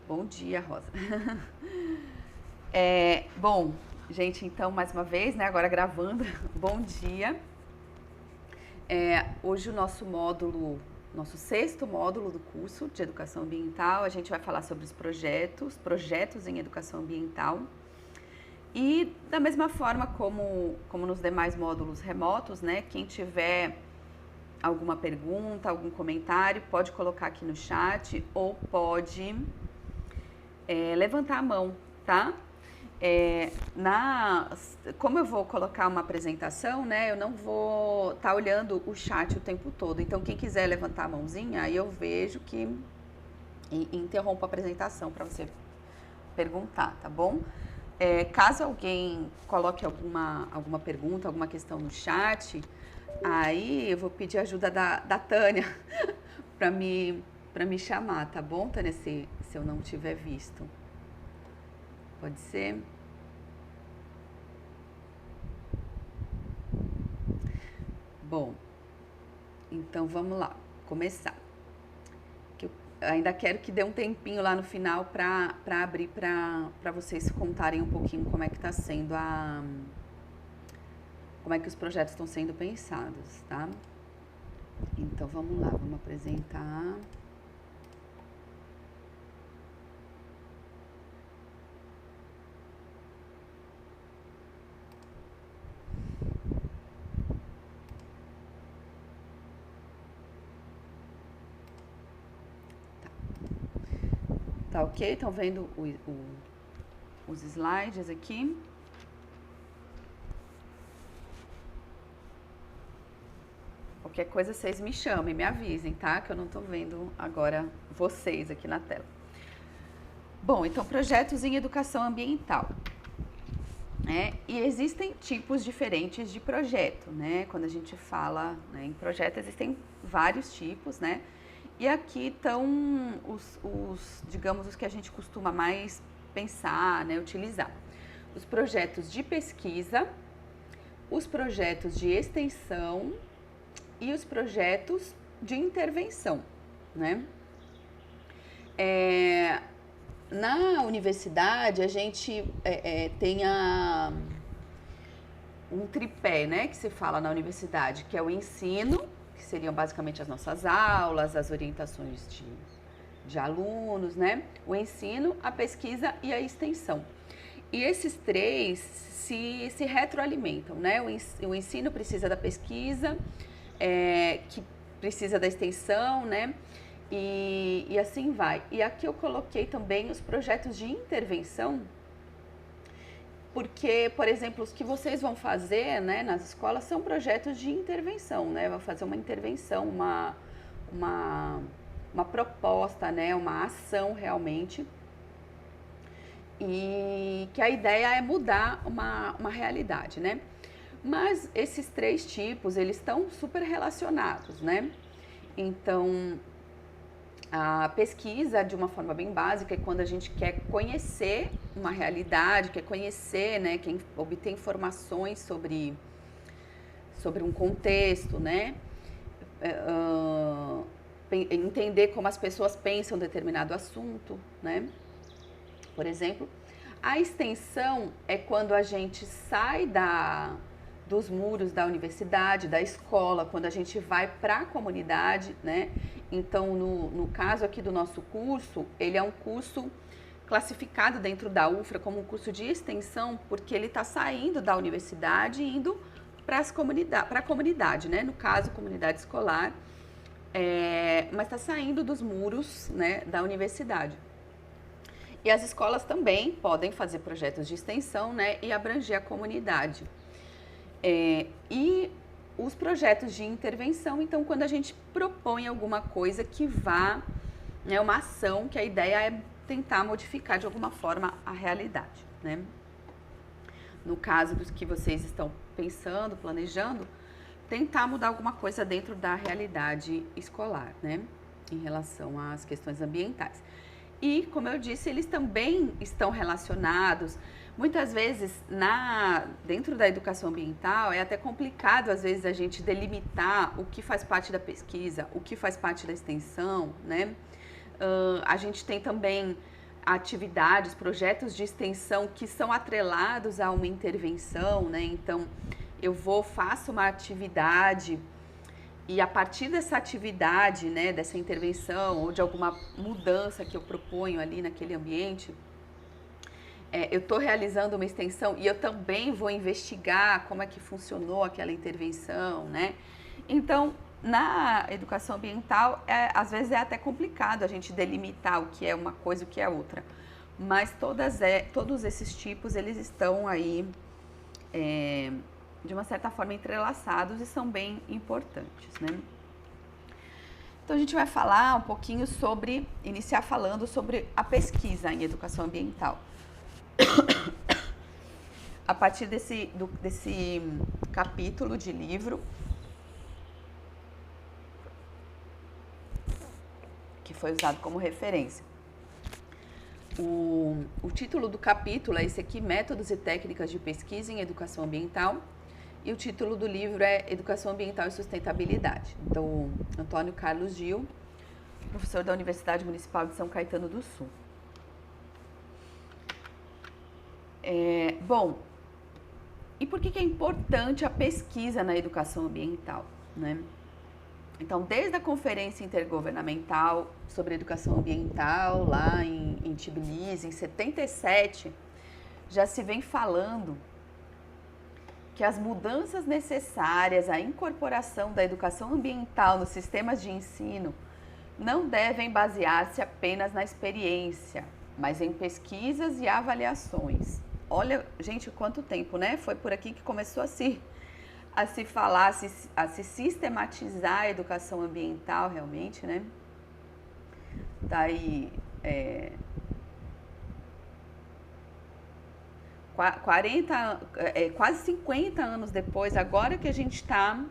Bom dia, Rosa. Bom, gente, então, mais uma vez, né, agora gravando, bom dia. Hoje o nosso sexto módulo do curso de Educação Ambiental, a gente vai falar sobre os projetos em Educação Ambiental. E da mesma forma como nos demais módulos remotos, né, quem tiver alguma pergunta, algum comentário, pode colocar aqui no chat ou pode levantar a mão, tá? Como eu vou colocar uma apresentação, né, eu não vou estar olhando o chat o tempo todo. Então, quem quiser levantar a mãozinha, aí eu vejo que interrompo a apresentação para você perguntar, tá bom? Caso alguém coloque alguma pergunta, alguma questão no chat, aí eu vou pedir ajuda da Tânia para me chamar, tá bom, Tânia, se eu não tiver visto. Pode ser? Bom, então vamos lá, começar. Eu ainda quero que dê um tempinho lá no final para abrir para vocês contarem um pouquinho como é que está sendo como é que os projetos estão sendo pensados, tá? Então vamos lá, vamos apresentar. Tá ok? Estão vendo os slides aqui? Qualquer coisa vocês me chamem, me avisem, tá? Que eu não tô vendo agora vocês aqui na tela. Bom, então projetos em educação ambiental. E existem tipos diferentes de projeto, né? Quando a gente fala, né, em projeto, existem vários tipos, né? E aqui estão digamos, os que a gente costuma mais pensar, né, utilizar. Os projetos de pesquisa, os projetos de extensão e os projetos de intervenção, né? Na universidade, a gente tem um tripé, né, que se fala na universidade, que é o ensino, que seriam basicamente as nossas aulas, as orientações de alunos, né? O ensino, a pesquisa e a extensão. E esses três se retroalimentam, né? O ensino precisa da pesquisa, que precisa da extensão, né? E assim vai. E aqui eu coloquei também os projetos de intervenção, porque, por exemplo, os que vocês vão fazer, né, nas escolas são projetos de intervenção, né? Vão fazer uma intervenção, uma proposta, né, uma ação realmente. E que a ideia é mudar uma realidade, né? Mas esses três tipos, eles estão super relacionados, né? Então, a pesquisa, de uma forma bem básica, é quando a gente quer conhecer uma realidade, quer conhecer, né, quer obter informações sobre um contexto, né? Entender como as pessoas pensam determinado assunto, né? Por exemplo, a extensão é quando a gente sai dos muros da universidade, da escola, quando a gente vai para a comunidade, né? Então, no caso aqui do nosso curso, ele é um curso classificado dentro da UFRA como um curso de extensão, porque ele está saindo da universidade e indo para a comunidade, né? No caso, comunidade escolar, mas está saindo dos muros, né, da universidade. E as escolas também podem fazer projetos de extensão, né, e abranger a comunidade. E os projetos de intervenção, então, quando a gente propõe alguma coisa que vá, né, uma ação que a ideia é tentar modificar de alguma forma a realidade, né? No caso dos que vocês estão pensando, planejando, tentar mudar alguma coisa dentro da realidade escolar, né, em relação às questões ambientais. E, como eu disse, eles também estão relacionados. Muitas vezes, dentro da educação ambiental, é até complicado, às vezes, a gente delimitar o que faz parte da pesquisa, o que faz parte da extensão, né? A gente tem também atividades, projetos de extensão que são atrelados a uma intervenção, né? Então, faço uma atividade e a partir dessa atividade, né, dessa intervenção ou de alguma mudança que eu proponho ali naquele ambiente, eu estou realizando uma extensão e eu também vou investigar como é que funcionou aquela intervenção, né? Então, na educação ambiental, às vezes é até complicado a gente delimitar o que é uma coisa e o que é outra. Mas todos esses tipos, eles estão aí, de uma certa forma, entrelaçados e são bem importantes, né? Então, a gente vai falar um pouquinho iniciar falando sobre a pesquisa em educação ambiental. A partir desse capítulo de livro, que foi usado como referência. O título do capítulo é esse aqui, Métodos e Técnicas de Pesquisa em Educação Ambiental, e o título do livro é Educação Ambiental e Sustentabilidade, do Antônio Carlos Gil, professor da Universidade Municipal de São Caetano do Sul. Bom, e por que é importante a pesquisa na educação ambiental, né? Então, desde a Conferência Intergovernamental sobre Educação Ambiental, lá em Tbilisi, em 77, já se vem falando que as mudanças necessárias à incorporação da educação ambiental nos sistemas de ensino não devem basear-se apenas na experiência, mas em pesquisas e avaliações. Olha, gente, quanto tempo, né? Foi por aqui que começou a se falar, a se sistematizar a educação ambiental realmente, né? Daí, quase 50 anos depois, agora que a gente está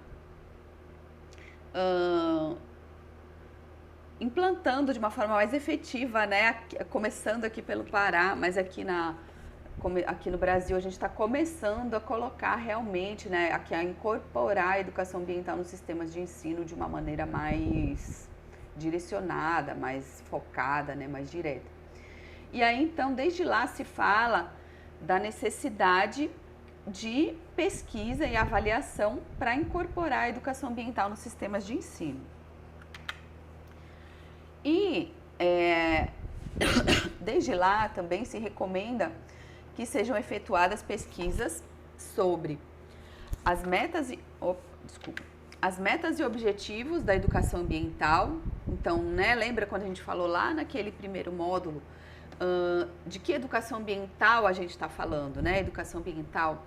implantando de uma forma mais efetiva, né? Começando aqui pelo Pará, mas aqui no Brasil a gente está começando a colocar realmente, né, a incorporar a educação ambiental nos sistemas de ensino de uma maneira mais direcionada, mais focada, né, mais direta. E aí, então, desde lá se fala da necessidade de pesquisa e avaliação para incorporar a educação ambiental nos sistemas de ensino. E desde lá também se recomenda que sejam efetuadas pesquisas sobre as metas e objetivos da educação ambiental. Então, né, lembra quando a gente falou lá naquele primeiro módulo de que educação ambiental a gente está falando, né? Educação ambiental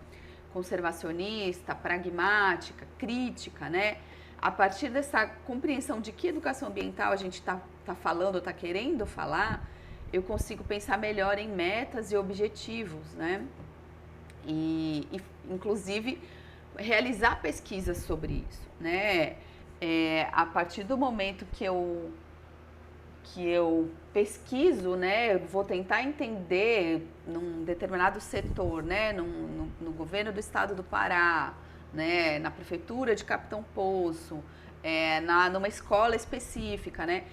conservacionista, pragmática, crítica, né? A partir dessa compreensão de que educação ambiental a gente está falando, está querendo falar, eu consigo pensar melhor em metas e objetivos, né? E inclusive, realizar pesquisas sobre isso, né? A partir do momento que eu pesquiso, né? Eu vou tentar entender num determinado setor, né? No governo do estado do Pará, né? Na prefeitura de Capitão Poço, numa escola específica, né?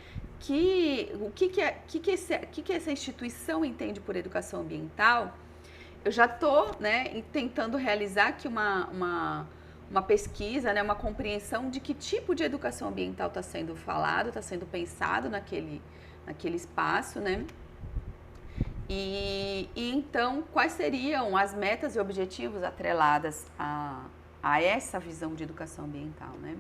O que essa instituição entende por educação ambiental, eu já estou, né, tentando realizar aqui uma pesquisa, né, uma compreensão de que tipo de educação ambiental está sendo falado, está sendo pensado naquele espaço, né? E então, quais seriam as metas e objetivos atreladas a essa visão de educação ambiental, né?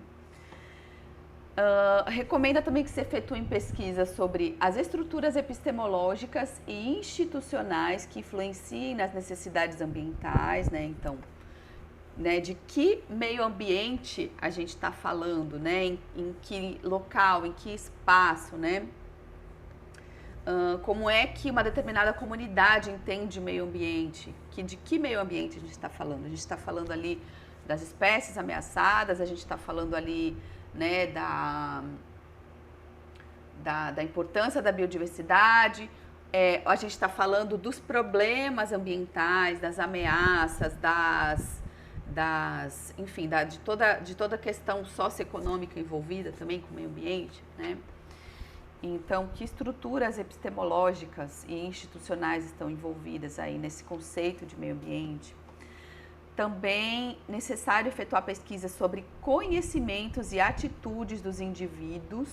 Recomenda também que se efetuem pesquisas sobre as estruturas epistemológicas e institucionais que influenciem nas necessidades ambientais, né? Então, né, de que meio ambiente a gente está falando, né? Em que local, em que espaço, né? Como é que uma determinada comunidade entende meio ambiente? De que meio ambiente a gente está falando? A gente está falando ali das espécies ameaçadas, a gente está falando ali, né, da importância da biodiversidade, a gente está falando dos problemas ambientais, das ameaças, enfim, de toda a questão socioeconômica envolvida também com o meio ambiente, né? Então, que estruturas epistemológicas e institucionais estão envolvidas aí nesse conceito de meio ambiente? Também necessário efetuar pesquisas sobre conhecimentos e atitudes dos indivíduos,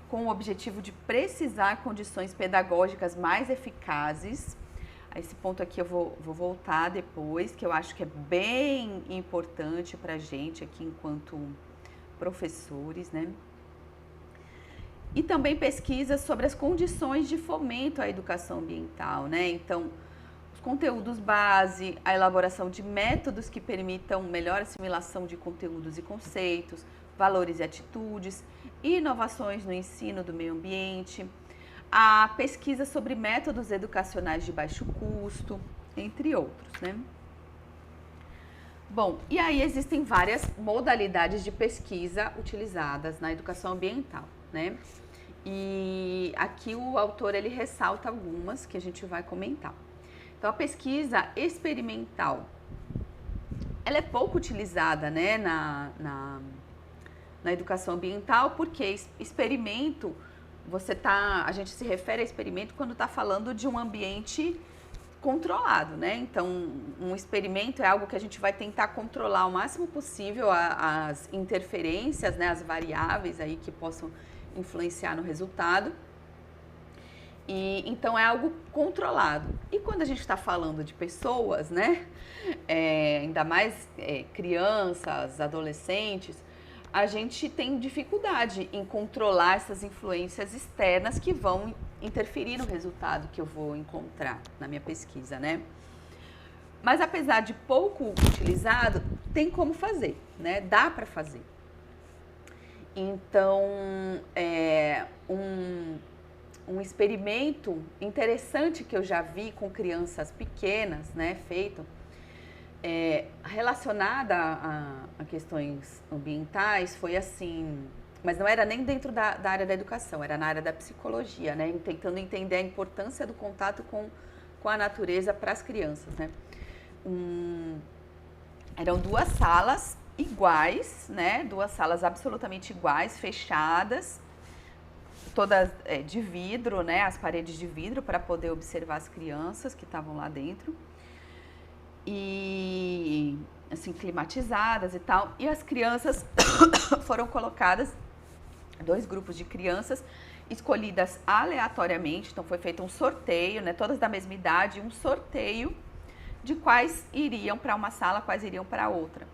com o objetivo de precisar condições pedagógicas mais eficazes. A esse ponto aqui eu vou voltar depois, que eu acho que é bem importante para a gente aqui enquanto professores, né? E também pesquisas sobre as condições de fomento à educação ambiental, né? Então, os conteúdos base, a elaboração de métodos que permitam melhor assimilação de conteúdos e conceitos, valores e atitudes, inovações no ensino do meio ambiente, a pesquisa sobre métodos educacionais de baixo custo, entre outros, né? Bom, e aí existem várias modalidades de pesquisa utilizadas na educação ambiental, né? E aqui o autor ele ressalta algumas que a gente vai comentar. Então, a pesquisa experimental, ela é pouco utilizada, né, na educação ambiental, porque experimento, a gente se refere a experimento quando está falando de um ambiente controlado, né? Então, um experimento é algo que a gente vai tentar controlar o máximo possível as interferências, né, as variáveis aí que possam influenciar no resultado. E então é algo controlado. E quando a gente está falando de pessoas, né, ainda mais crianças, adolescentes, a gente tem dificuldade em controlar essas influências externas que vão interferir no resultado que eu vou encontrar na minha pesquisa, né? Mas apesar de pouco utilizado, tem como fazer, né? Dá para fazer. Então, um experimento interessante que eu já vi com crianças pequenas, né, feito, relacionada a questões ambientais, foi assim, mas não era nem dentro da área da educação, era na área da psicologia, né, tentando entender a importância do contato com a natureza para as crianças, né. Eram duas salas iguais, né, duas salas absolutamente iguais, fechadas, todas de vidro, né, as paredes de vidro para poder observar as crianças que estavam lá dentro. E assim, climatizadas e tal, e as crianças foram colocadas, dois grupos de crianças escolhidas aleatoriamente, então foi feito um sorteio, né, todas da mesma idade, um sorteio de quais iriam para uma sala, quais iriam para outra.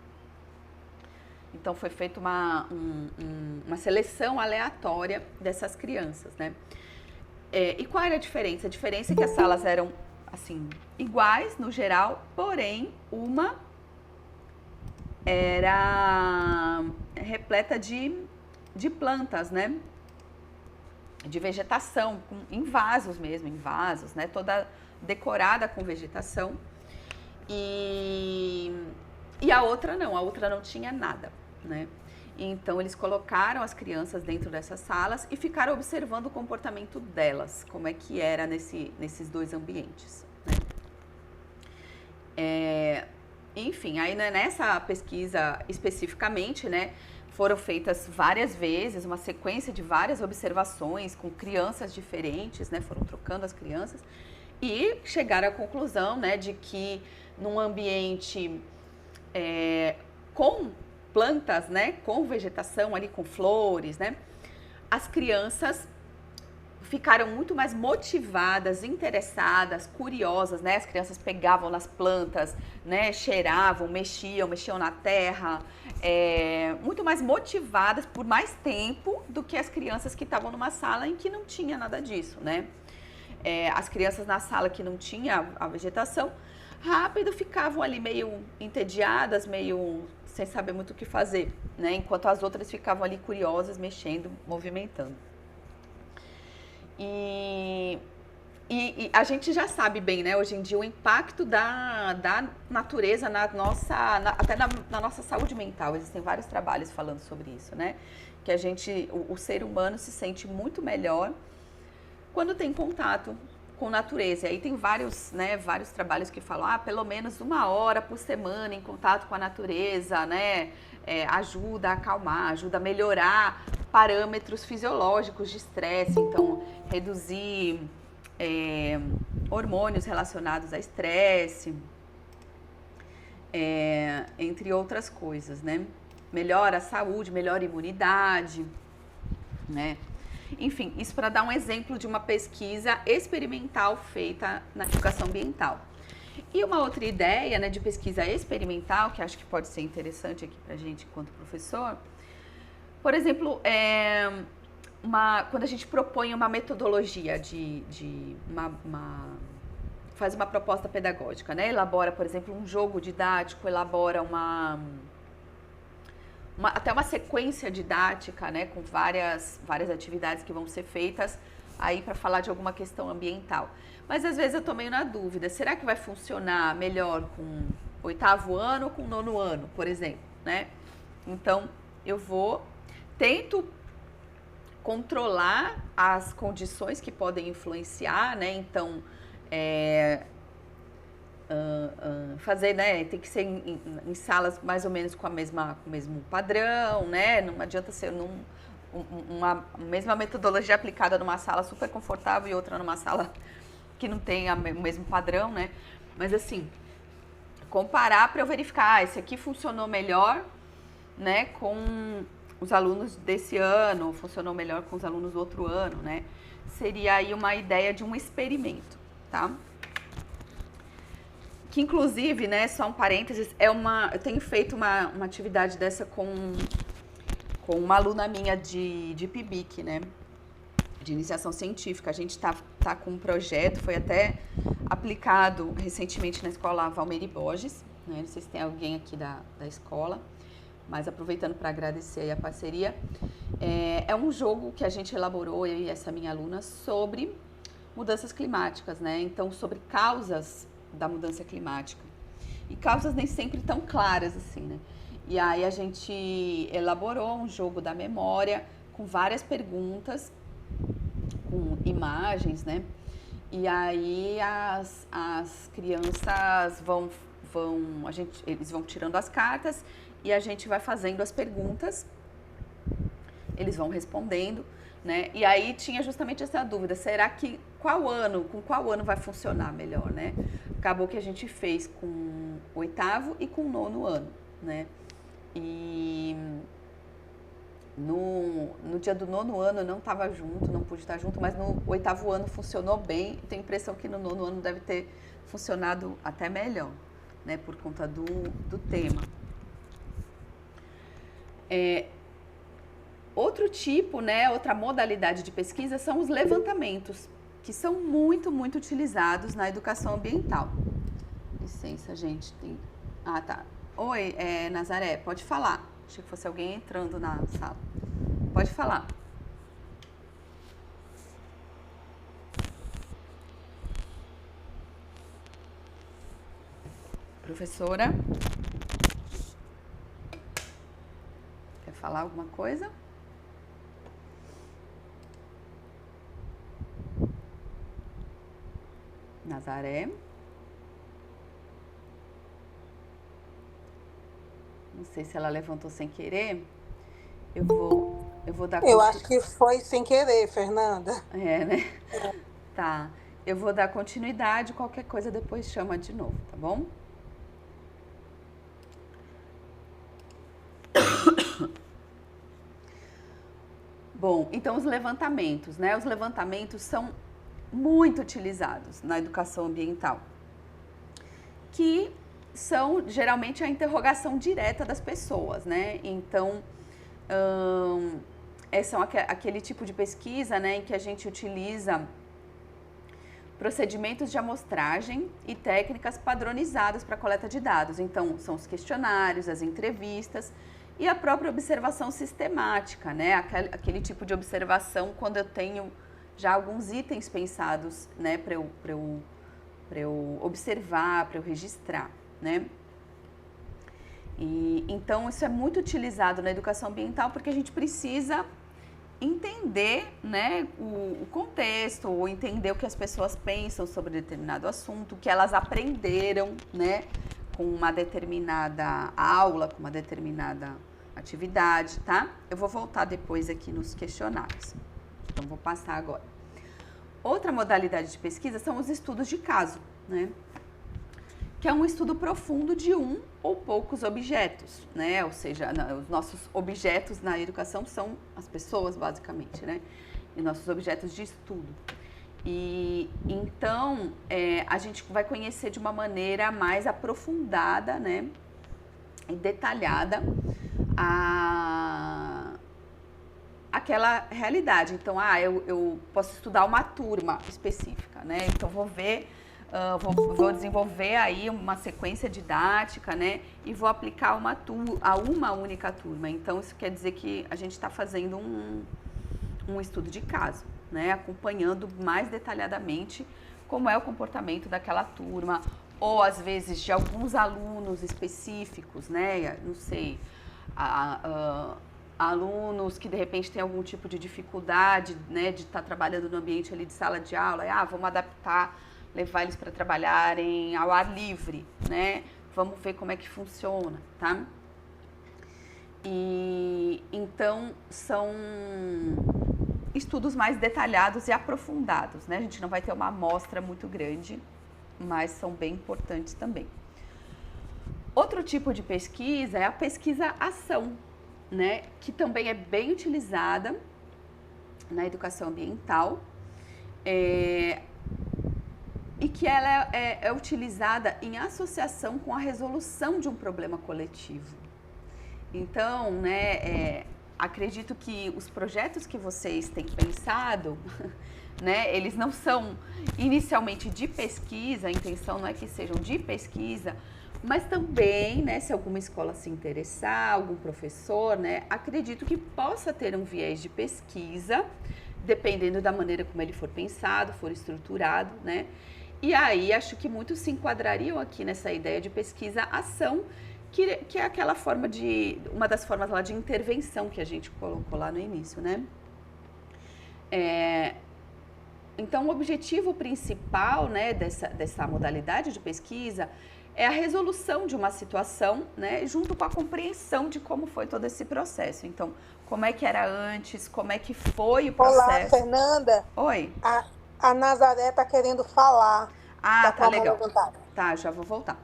Então foi feita uma seleção aleatória dessas crianças, né? E qual era a diferença? A diferença é que as salas eram assim, iguais no geral, porém uma era repleta de plantas, né? De vegetação, em vasos mesmo, né? Toda decorada com vegetação. E a outra não tinha nada, né? Então eles colocaram as crianças dentro dessas salas e ficaram observando o comportamento delas, como é que era nesses dois ambientes, né? Enfim, aí nessa pesquisa especificamente, né, foram feitas várias vezes, uma sequência de várias observações com crianças diferentes, né, foram trocando as crianças e chegaram à conclusão, né, de que num ambiente com plantas, né, com vegetação ali, com flores, né, as crianças ficaram muito mais motivadas, interessadas, curiosas, né, as crianças pegavam nas plantas, né, cheiravam, mexiam na terra, muito mais motivadas por mais tempo do que as crianças que estavam numa sala em que não tinha nada disso, né. As crianças na sala que não tinha a vegetação, rápido ficavam ali meio entediadas, meio sem saber muito o que fazer, né? Enquanto as outras ficavam ali curiosas, mexendo, movimentando. E a gente já sabe bem, né, hoje em dia, o impacto da natureza até na nossa saúde mental. Existem vários trabalhos falando sobre isso, né? Que o ser humano se sente muito melhor quando tem contato com natureza. E aí tem vários, né, vários trabalhos que falam, pelo menos 1 hora por semana em contato com a natureza, né, ajuda a acalmar, ajuda a melhorar parâmetros fisiológicos de estresse, então reduzir hormônios relacionados a estresse, entre outras coisas, né? Melhora a saúde, melhora a imunidade, né? Enfim, isso para dar um exemplo de uma pesquisa experimental feita na educação ambiental. E uma outra ideia, né, de pesquisa experimental, que acho que pode ser interessante aqui para a gente enquanto professor, por exemplo, quando a gente propõe uma metodologia faz uma proposta pedagógica, né? Elabora, por exemplo, um jogo didático, elabora até uma sequência didática, né, com várias atividades que vão ser feitas aí para falar de alguma questão ambiental. Mas às vezes eu tô meio na dúvida, será que vai funcionar melhor com 8º ano ou com 9º ano, por exemplo, né? Então, tento controlar as condições que podem influenciar, né? Então, fazer, né? Tem que ser em salas mais ou menos com o mesmo padrão, né? Não adianta ser uma mesma metodologia aplicada numa sala super confortável e outra numa sala que não tem o mesmo padrão, né? Mas assim, comparar para eu verificar, esse aqui funcionou melhor, né? Com os alunos desse ano, funcionou melhor com os alunos do outro ano, né? Seria aí uma ideia de um experimento, tá? Que inclusive, né, só um parênteses, eu tenho feito uma atividade dessa com uma aluna minha de PIBIC, né, de iniciação científica. A gente tá com um projeto, foi até aplicado recentemente na escola Valmeri Borges, né, não sei se tem alguém aqui da escola, mas aproveitando para agradecer aí a parceria, é um jogo que a gente elaborou, eu e essa minha aluna, sobre mudanças climáticas, né, então sobre causas da mudança climática. E causas nem sempre tão claras assim, né? E aí a gente elaborou um jogo da memória com várias perguntas, com imagens, né? E aí as crianças eles vão tirando as cartas e a gente vai fazendo as perguntas, eles vão respondendo, né? E aí tinha justamente essa dúvida, será que com qual ano vai funcionar melhor, né? Acabou que a gente fez com o 8º e com o 9º ano, né? E no dia do 9º ano eu não estava junto, não pude estar junto, mas no 8º ano funcionou bem. Tenho a impressão que no 9º ano deve ter funcionado até melhor, né? Por conta do tema. Outro tipo, né, outra modalidade de pesquisa são os levantamentos, que são muito, muito utilizados na educação ambiental. Licença, gente. Tá. Oi, Nazaré, pode falar. Achei que fosse alguém entrando na sala. Pode falar. Professora? Quer falar alguma coisa? Nazaré? Não sei se ela levantou sem querer. Eu vou dar... Eu acho que foi sem querer, Fernanda. Né? Tá. Eu vou dar continuidade, qualquer coisa depois chama de novo, tá bom? Bom, então os levantamentos, né? Os levantamentos são muito utilizados na educação ambiental, que são geralmente a interrogação direta das pessoas, né? Então, são aquele tipo de pesquisa, né, em que a gente utiliza procedimentos de amostragem e técnicas padronizadas para coleta de dados. Então, são os questionários, as entrevistas e a própria observação sistemática, né? Aquele tipo de observação quando eu tenho já alguns itens pensados, né, para eu observar, para eu registrar, né? E então isso é muito utilizado na educação ambiental porque a gente precisa entender, né, o contexto, ou entender o que as pessoas pensam sobre determinado assunto, o que elas aprenderam, né, com uma determinada aula, com uma determinada atividade, tá? Eu vou voltar depois aqui nos questionários. Então, vou passar agora. Outra modalidade de pesquisa são os estudos de caso, né? Que é um estudo profundo de um ou poucos objetos, né? Ou seja, os nossos objetos na educação são as pessoas, basicamente, né? E nossos objetos de estudo. E então a gente vai conhecer de uma maneira mais aprofundada, né? E detalhada aquela realidade. Então, eu posso estudar uma turma específica, né? Então, vou ver. Vou desenvolver aí uma sequência didática, né? E vou aplicar a uma única turma. Então, isso quer dizer que a gente está fazendo um estudo de caso, né? Acompanhando mais detalhadamente como é o comportamento daquela turma, ou às vezes de alguns alunos específicos, né? Não sei, alunos que de repente têm algum tipo de dificuldade, né? De estar trabalhando no ambiente ali de sala de aula. Vamos adaptar, levar eles para trabalharem ao ar livre, né? Vamos ver como é que funciona, tá? E então são estudos mais detalhados e aprofundados, né? A gente não vai ter uma amostra muito grande, mas são bem importantes também. Outro tipo de pesquisa é a pesquisa-ação, né? Que também é bem utilizada na educação ambiental. E que ela é utilizada em associação com a resolução de um problema coletivo. Então, né, acredito que os projetos que vocês têm pensado, né, eles não são inicialmente de pesquisa, a intenção não é que sejam de pesquisa, mas também, né, se alguma escola se interessar, algum professor, né, acredito que possa ter um viés de pesquisa, dependendo da maneira como ele for pensado, for estruturado, né. E aí, acho que muitos se enquadrariam aqui nessa ideia de pesquisa-ação, que é aquela forma uma das formas lá de intervenção que a gente colocou lá no início, né? Então, o objetivo principal, né, dessa modalidade de pesquisa é a resolução de uma situação, né, junto com a compreensão de como foi todo esse processo. Então, como é que era antes, como é que foi o processo. Olá, Fernanda. Oi. A Nazaré está querendo falar. Tá legal. Tá, já vou voltar.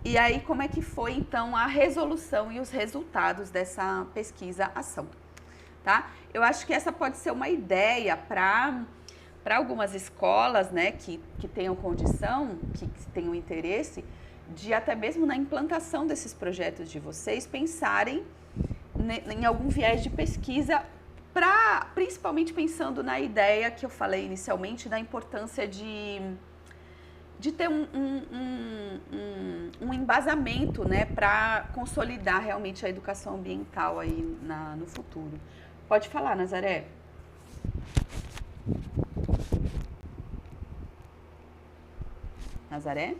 E aí, como é que foi, então, a resolução e os resultados dessa pesquisa-ação, tá? Eu acho que essa pode ser uma ideia para algumas escolas, né, que tenham condição, que tenham interesse, de até mesmo na implantação desses projetos de vocês, pensarem em algum viés de pesquisa, principalmente pensando na ideia que eu falei inicialmente, da importância de ter um embasamento, né, para consolidar realmente a educação ambiental aí no futuro. Pode falar, Nazaré. Nazaré?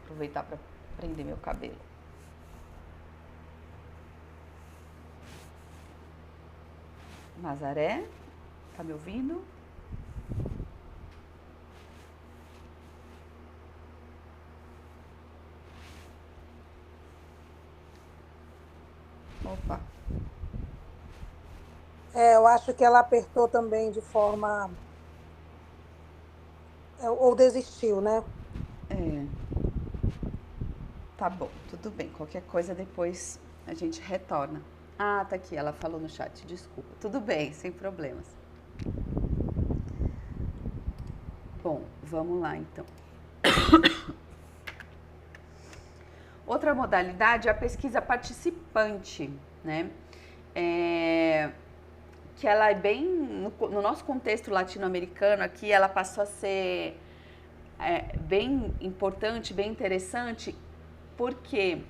Aproveitar para prender meu cabelo. Nazaré? Tá me ouvindo? Opa. Eu acho que ela apertou também de forma... Ou desistiu, né? Tá bom, tudo bem. Qualquer coisa depois a gente retorna. Tá aqui, ela falou no chat, desculpa. Tudo bem, sem problemas. Bom, vamos lá então. Outra modalidade é a pesquisa participante, né? Que ela é bem, no nosso contexto latino-americano aqui, ela passou a ser bem importante, bem interessante, porque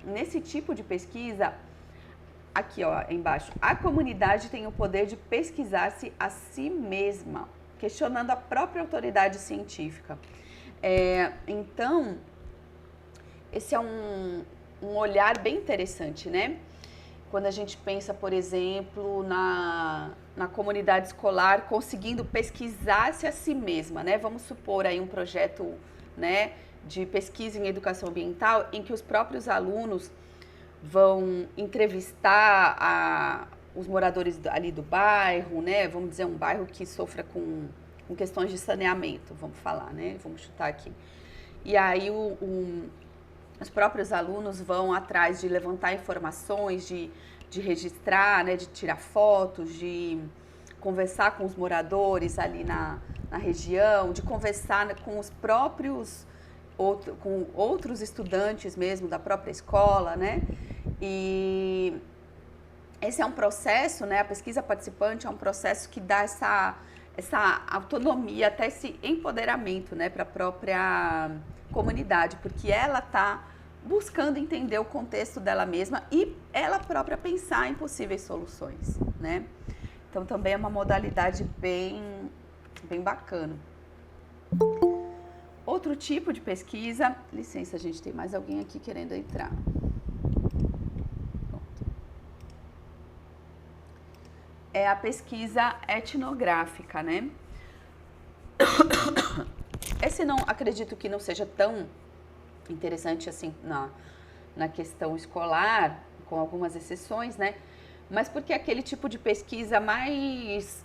nesse tipo de pesquisa, aqui ó, embaixo, a comunidade tem o poder de pesquisar-se a si mesma, questionando a própria autoridade científica. Então, esse é um um olhar bem interessante, né? Quando a gente pensa, por exemplo, na comunidade escolar conseguindo pesquisar-se a si mesma, né? Vamos supor aí um projeto, né, de pesquisa em educação ambiental em que os próprios alunos vão entrevistar os moradores ali do bairro, né? Vamos dizer, um bairro que sofra com questões de saneamento, vamos falar, né? Vamos chutar aqui. E aí os próprios alunos vão atrás de levantar informações, de registrar, né? De tirar fotos, de conversar com os moradores ali na região, de conversar com os próprios, com outros estudantes mesmo da própria escola, né? E esse é um processo, né? A pesquisa participante é um processo que dá essa autonomia, até esse empoderamento, né, para a própria comunidade, porque ela está buscando entender o contexto dela mesma e ela própria pensar em possíveis soluções, né? Então também é uma modalidade bem bacana. Outro tipo de pesquisa, licença, gente, tem mais alguém aqui querendo entrar. É a pesquisa etnográfica, né? Esse não, acredito que não seja tão interessante assim na questão escolar, com algumas exceções, né? Mas porque é aquele tipo de pesquisa mais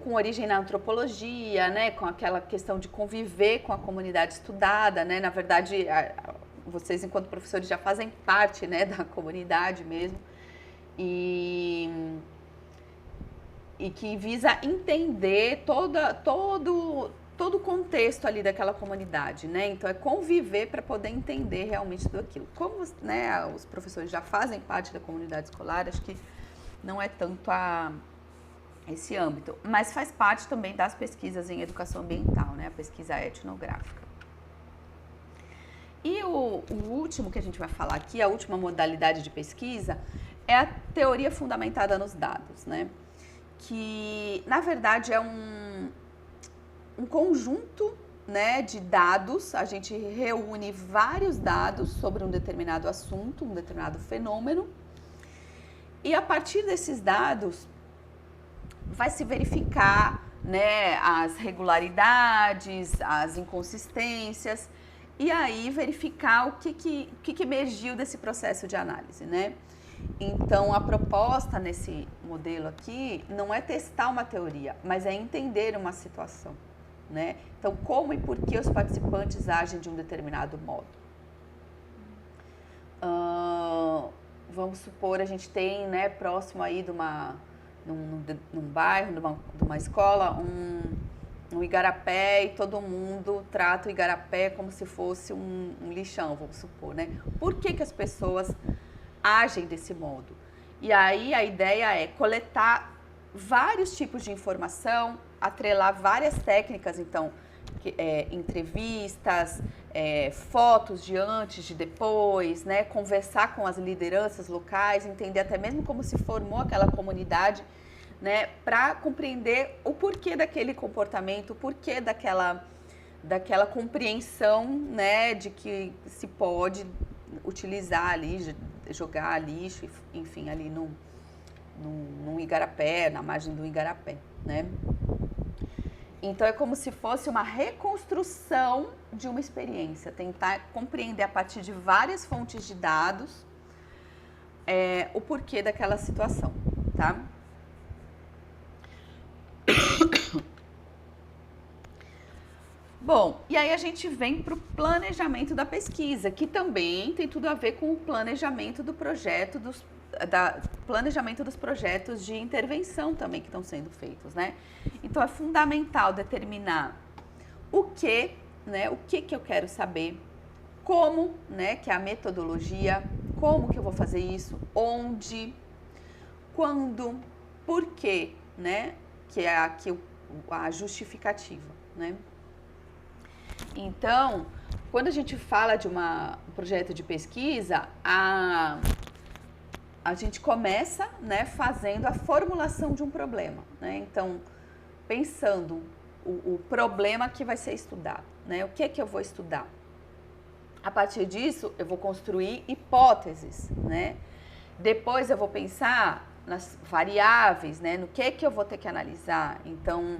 com origem na antropologia, né? Com aquela questão de conviver com a comunidade estudada, né? Na verdade, vocês, enquanto professores, já fazem parte, né, da comunidade mesmo, e que visa entender todo o contexto ali daquela comunidade, né? Então, é conviver para poder entender realmente tudo aquilo. Como, né, os professores já fazem parte da comunidade escolar, acho que não é tanto esse âmbito, mas faz parte também das pesquisas em educação ambiental, né? A pesquisa etnográfica. E o último que a gente vai falar aqui, a última modalidade de pesquisa, é a teoria fundamentada nos dados, né? Que, na verdade, é um conjunto, né, de dados. A gente reúne vários dados sobre um determinado assunto, um determinado fenômeno, e a partir desses dados vai se verificar, né, as regularidades, as inconsistências, e aí verificar o que emergiu desse processo de análise, né? Então, a proposta nesse modelo aqui não é testar uma teoria, mas é entender uma situação, né? Então, como e por que os participantes agem de um determinado modo. Vamos supor, a gente tem, né, próximo aí num bairro, de uma escola, um igarapé, e todo mundo trata o igarapé como se fosse um lixão, vamos supor, né? Por que as pessoas agem desse modo? E aí a ideia é coletar vários tipos de informação, atrelar várias técnicas, então, entrevistas, fotos de antes, de depois, né? Conversar com as lideranças locais, entender até mesmo como se formou aquela comunidade, né, para compreender o porquê daquele comportamento, o porquê daquela compreensão, né, de que se pode utilizar ali, jogar lixo, enfim, ali num igarapé, na margem do igarapé, né? Então, é como se fosse uma reconstrução de uma experiência, tentar compreender a partir de várias fontes de dados o porquê daquela situação, tá? Bom, e aí a gente vem para o planejamento da pesquisa, que também tem tudo a ver com o planejamento do projeto, planejamento dos projetos de intervenção também que estão sendo feitos, né? Então, é fundamental determinar o que, né? O que eu quero saber, como, né? Que é a metodologia, como que eu vou fazer isso, onde, quando, por quê, né? Que é a justificativa, né? Então, quando a gente fala de um projeto de pesquisa, a gente começa, né, fazendo a formulação de um problema, né? Então, pensando o problema que vai ser estudado, né? O que é que eu vou estudar? A partir disso, eu vou construir hipóteses, né? Depois eu vou pensar nas variáveis, né? No que eu vou ter que analisar. Então,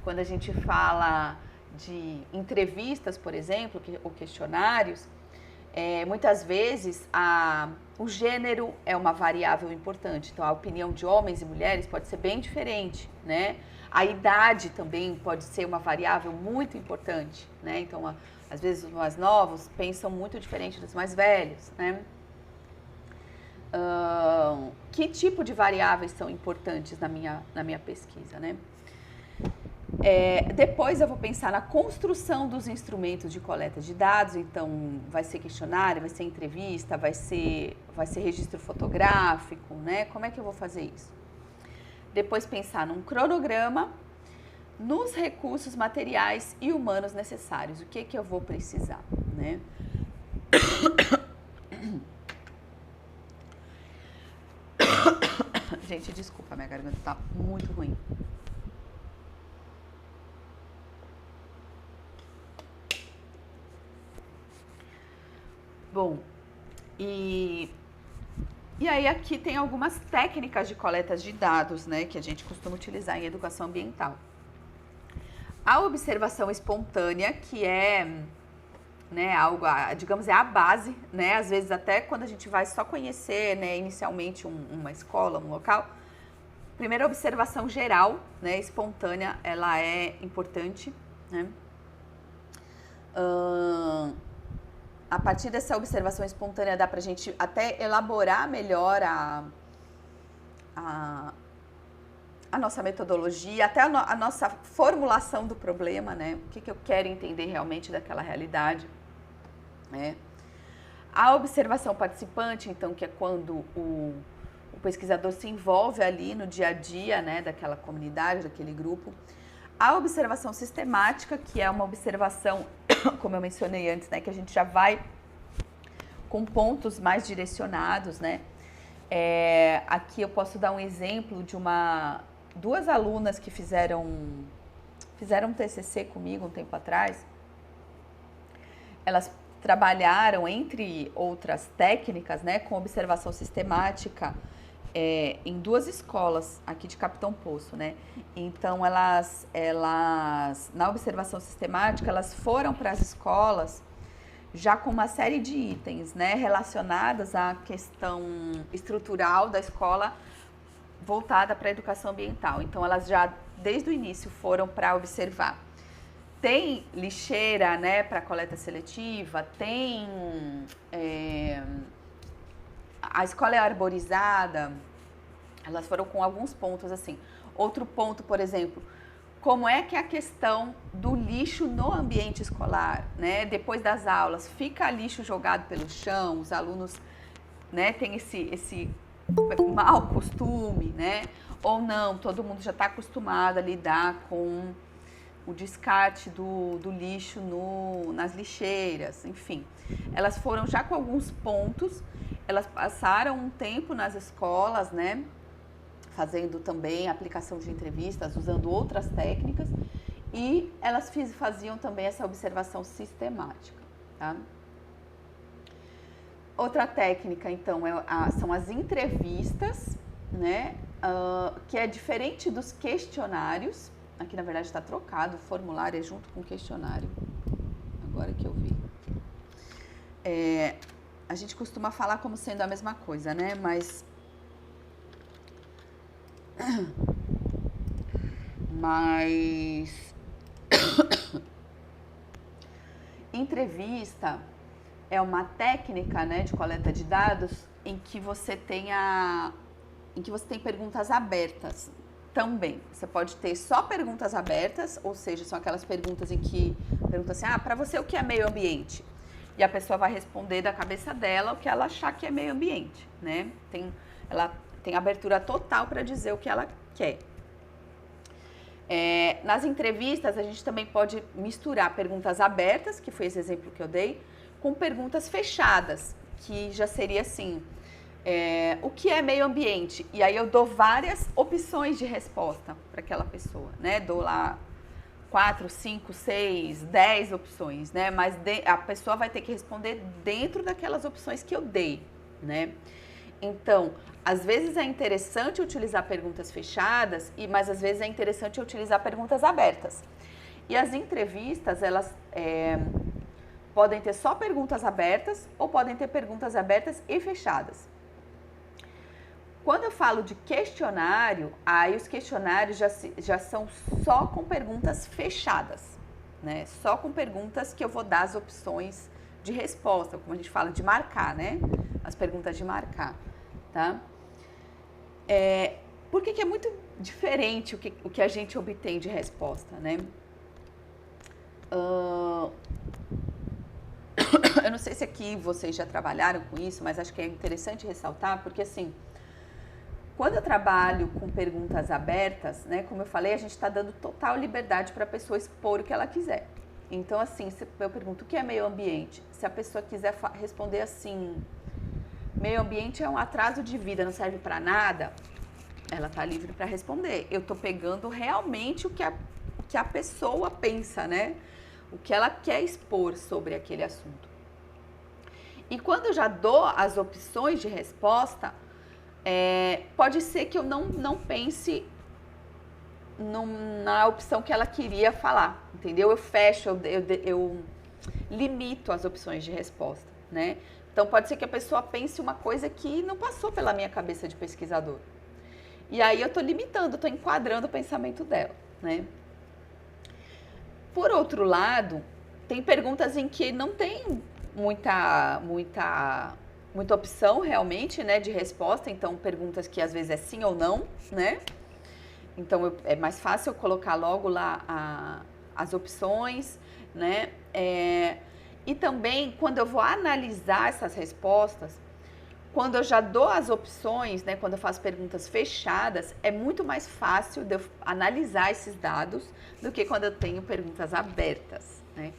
quando a gente fala de entrevistas, por exemplo, ou questionários, muitas vezes o gênero é uma variável importante. Então, a opinião de homens e mulheres pode ser bem diferente, né? A idade também pode ser uma variável muito importante, né? Então, às vezes os mais novos pensam muito diferente dos mais velhos, né? Que tipo de variáveis são importantes na minha pesquisa, né? Depois eu vou pensar na construção dos instrumentos de coleta de dados, então vai ser questionário, vai ser entrevista, vai ser registro fotográfico, né? Como é que eu vou fazer isso? Depois pensar num cronograma, nos recursos materiais e humanos necessários, o que eu vou precisar, né? Gente, desculpa, minha garganta tá muito ruim. Bom, e aí aqui tem algumas técnicas de coleta de dados, né, que a gente costuma utilizar em educação ambiental. A observação espontânea, que é, né, algo, digamos, é a base, né, às vezes até quando a gente vai só conhecer, né, inicialmente uma escola, um local, primeira observação geral, né, espontânea, ela é importante, né. A partir dessa observação espontânea dá pra gente até elaborar melhor a nossa metodologia, até a nossa formulação do problema, né? O que eu quero entender realmente daquela realidade, né? A observação participante, então, que é quando o pesquisador se envolve ali no dia a dia, né, daquela comunidade, daquele grupo. A observação sistemática, que é uma observação, como eu mencionei antes, né, que a gente já vai com pontos mais direcionados, né? Aqui eu posso dar um exemplo de duas alunas que fizeram um TCC comigo um tempo atrás. Elas trabalharam, entre outras técnicas, né, com observação sistemática, em duas escolas aqui de Capitão Poço, né? Então, elas na observação sistemática, elas foram para as escolas já com uma série de itens, né, relacionadas à questão estrutural da escola voltada para a educação ambiental. Então, elas já, desde o início, foram para observar. Tem lixeira, né, para coleta seletiva, tem... a escola é arborizada, elas foram com alguns pontos assim. Outro ponto, por exemplo, como é que é a questão do lixo no ambiente escolar, né? Depois das aulas, fica lixo jogado pelo chão, os alunos, né, têm esse mau costume, né? Ou não, todo mundo já está acostumado a lidar com o descarte do lixo nas lixeiras, enfim. Elas foram já com alguns pontos, elas passaram um tempo nas escolas, né, fazendo também aplicação de entrevistas, usando outras técnicas, e elas faziam também essa observação sistemática, tá? Outra técnica, então, são as entrevistas, né, que é diferente dos questionários. Aqui, na verdade, está trocado, o formulário é junto com o questionário, agora que eu vi. A gente costuma falar como sendo a mesma coisa, né? Mas entrevista é uma técnica, né, de coleta de dados em que você tem perguntas abertas também. Você pode ter só perguntas abertas, ou seja, são aquelas perguntas em que pergunta assim, para você o que é meio ambiente? E a pessoa vai responder da cabeça dela o que ela achar que é meio ambiente, né? Ela tem abertura total para dizer o que ela quer. Nas entrevistas, a gente também pode misturar perguntas abertas, que foi esse exemplo que eu dei, com perguntas fechadas, que já seria assim, o que é meio ambiente? E aí eu dou várias opções de resposta para aquela pessoa, né? Dou lá 4, 5, 6, 10 opções, né? Mas a pessoa vai ter que responder dentro daquelas opções que eu dei, né? Então, às vezes é interessante utilizar perguntas fechadas, mas às vezes é interessante utilizar perguntas abertas. E as entrevistas, elas podem ter só perguntas abertas ou podem ter perguntas abertas e fechadas. Quando eu falo de questionário, aí os questionários já são só com perguntas fechadas, né? Só com perguntas que eu vou dar as opções de resposta, como a gente fala de marcar, né? As perguntas de marcar, tá? Por que é muito diferente o que a gente obtém de resposta, né? Eu não sei se aqui vocês já trabalharam com isso, mas acho que é interessante ressaltar, porque assim, quando eu trabalho com perguntas abertas, né, como eu falei, a gente está dando total liberdade para a pessoa expor o que ela quiser. Então, assim, se eu pergunto o que é meio ambiente, se a pessoa quiser responder assim, meio ambiente é um atraso de vida, não serve para nada, ela está livre para responder. Eu estou pegando realmente o que a pessoa pensa, né? O que ela quer expor sobre aquele assunto. E quando eu já dou as opções de resposta, pode ser que eu não pense na opção que ela queria falar, entendeu? Eu fecho, eu limito as opções de resposta, né? Então pode ser que a pessoa pense uma coisa que não passou pela minha cabeça de pesquisador. E aí eu estou limitando, estou enquadrando o pensamento dela, né? Por outro lado, tem perguntas em que não tem muita opção realmente, né, de resposta. Então, perguntas que às vezes é sim ou não, né? Então, é mais fácil eu colocar logo lá as opções, né? E também, quando eu vou analisar essas respostas, quando eu já dou as opções, né, quando eu faço perguntas fechadas, é muito mais fácil de eu analisar esses dados do que quando eu tenho perguntas abertas, né?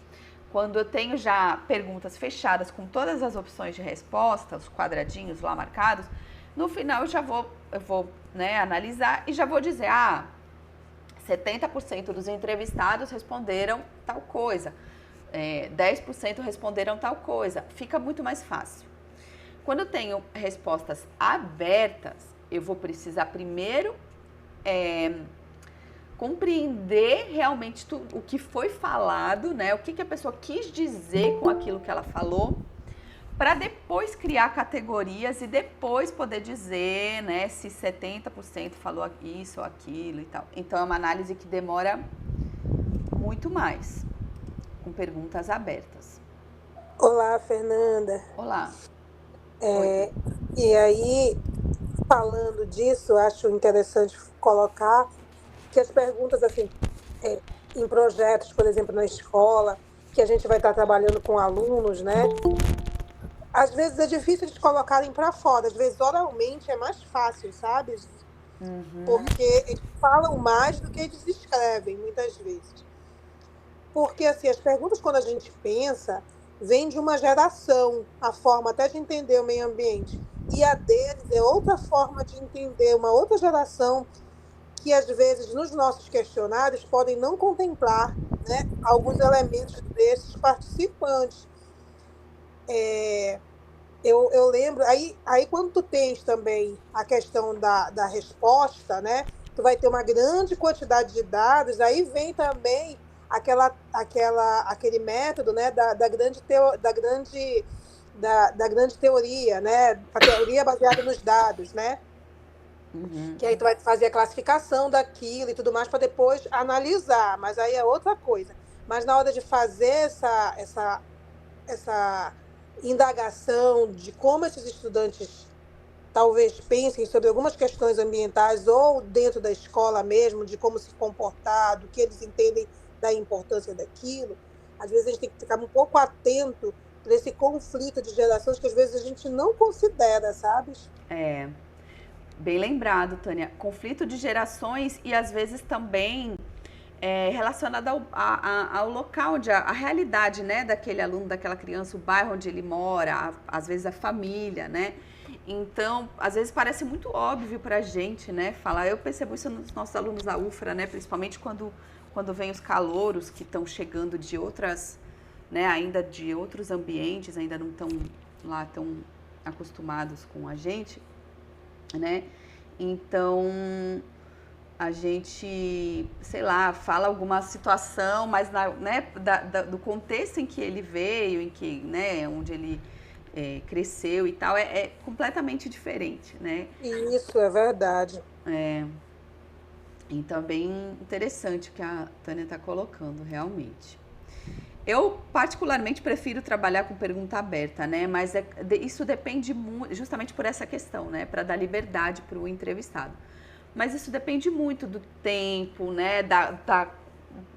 Quando eu tenho já perguntas fechadas com todas as opções de resposta, os quadradinhos lá marcados, no final eu vou, né, analisar e já vou dizer, 70% dos entrevistados responderam tal coisa, 10% responderam tal coisa, fica muito mais fácil. Quando eu tenho respostas abertas, eu vou precisar primeiro compreender realmente o que foi falado, né? O que a pessoa quis dizer com aquilo que ela falou, para depois criar categorias e depois poder dizer, né, se 70% falou isso ou aquilo e tal. Então é uma análise que demora muito mais, com perguntas abertas. Olá, Fernanda. Olá. E aí, falando disso, acho interessante colocar que as perguntas, assim, em projetos, por exemplo, na escola, que a gente vai estar trabalhando com alunos, né? Às vezes é difícil de colocarem para fora, às vezes oralmente é mais fácil, sabe? Porque eles falam mais do que eles escrevem, muitas vezes. Porque, assim, as perguntas, quando a gente pensa, vem de uma geração, a forma até de entender o meio ambiente. E a deles é outra forma de entender, uma outra geração que, às vezes, nos nossos questionários, podem não contemplar, né, alguns elementos desses participantes. Eu lembro, aí quando tu tens também a questão da resposta, né, tu vai ter uma grande quantidade de dados, aí vem também aquele método, né, da grande teoria, né, a teoria baseada nos dados, né, que aí tu vai fazer a classificação daquilo e tudo mais para depois analisar, mas aí é outra coisa. Mas na hora de fazer essa indagação de como esses estudantes talvez pensem sobre algumas questões ambientais ou dentro da escola mesmo, de como se comportar, do que eles entendem da importância daquilo, às vezes a gente tem que ficar um pouco atento para esse conflito de gerações que às vezes a gente não considera, sabe? Bem lembrado, Tânia. Conflito de gerações e às vezes também relacionado ao local, a realidade, né, daquele aluno, daquela criança, o bairro onde ele mora, às vezes a família, né? Então, às vezes parece muito óbvio pra gente, né, falar. Eu percebo isso nos nossos alunos da UFRA, né, principalmente quando quando vem os calouros que estão chegando de outras, né, ainda de outros ambientes, ainda não estão lá tão acostumados com a gente, né? Então, a gente, sei lá, fala alguma situação, mas né, do contexto em que ele veio, em que, né, onde ele cresceu e tal, é completamente diferente, né? Isso é verdade. Então, é bem interessante o que a Tânia está colocando, realmente. Eu, particularmente, prefiro trabalhar com pergunta aberta, né? Mas isso depende muito, justamente por essa questão, né? Para dar liberdade para o entrevistado. Mas isso depende muito do tempo, né?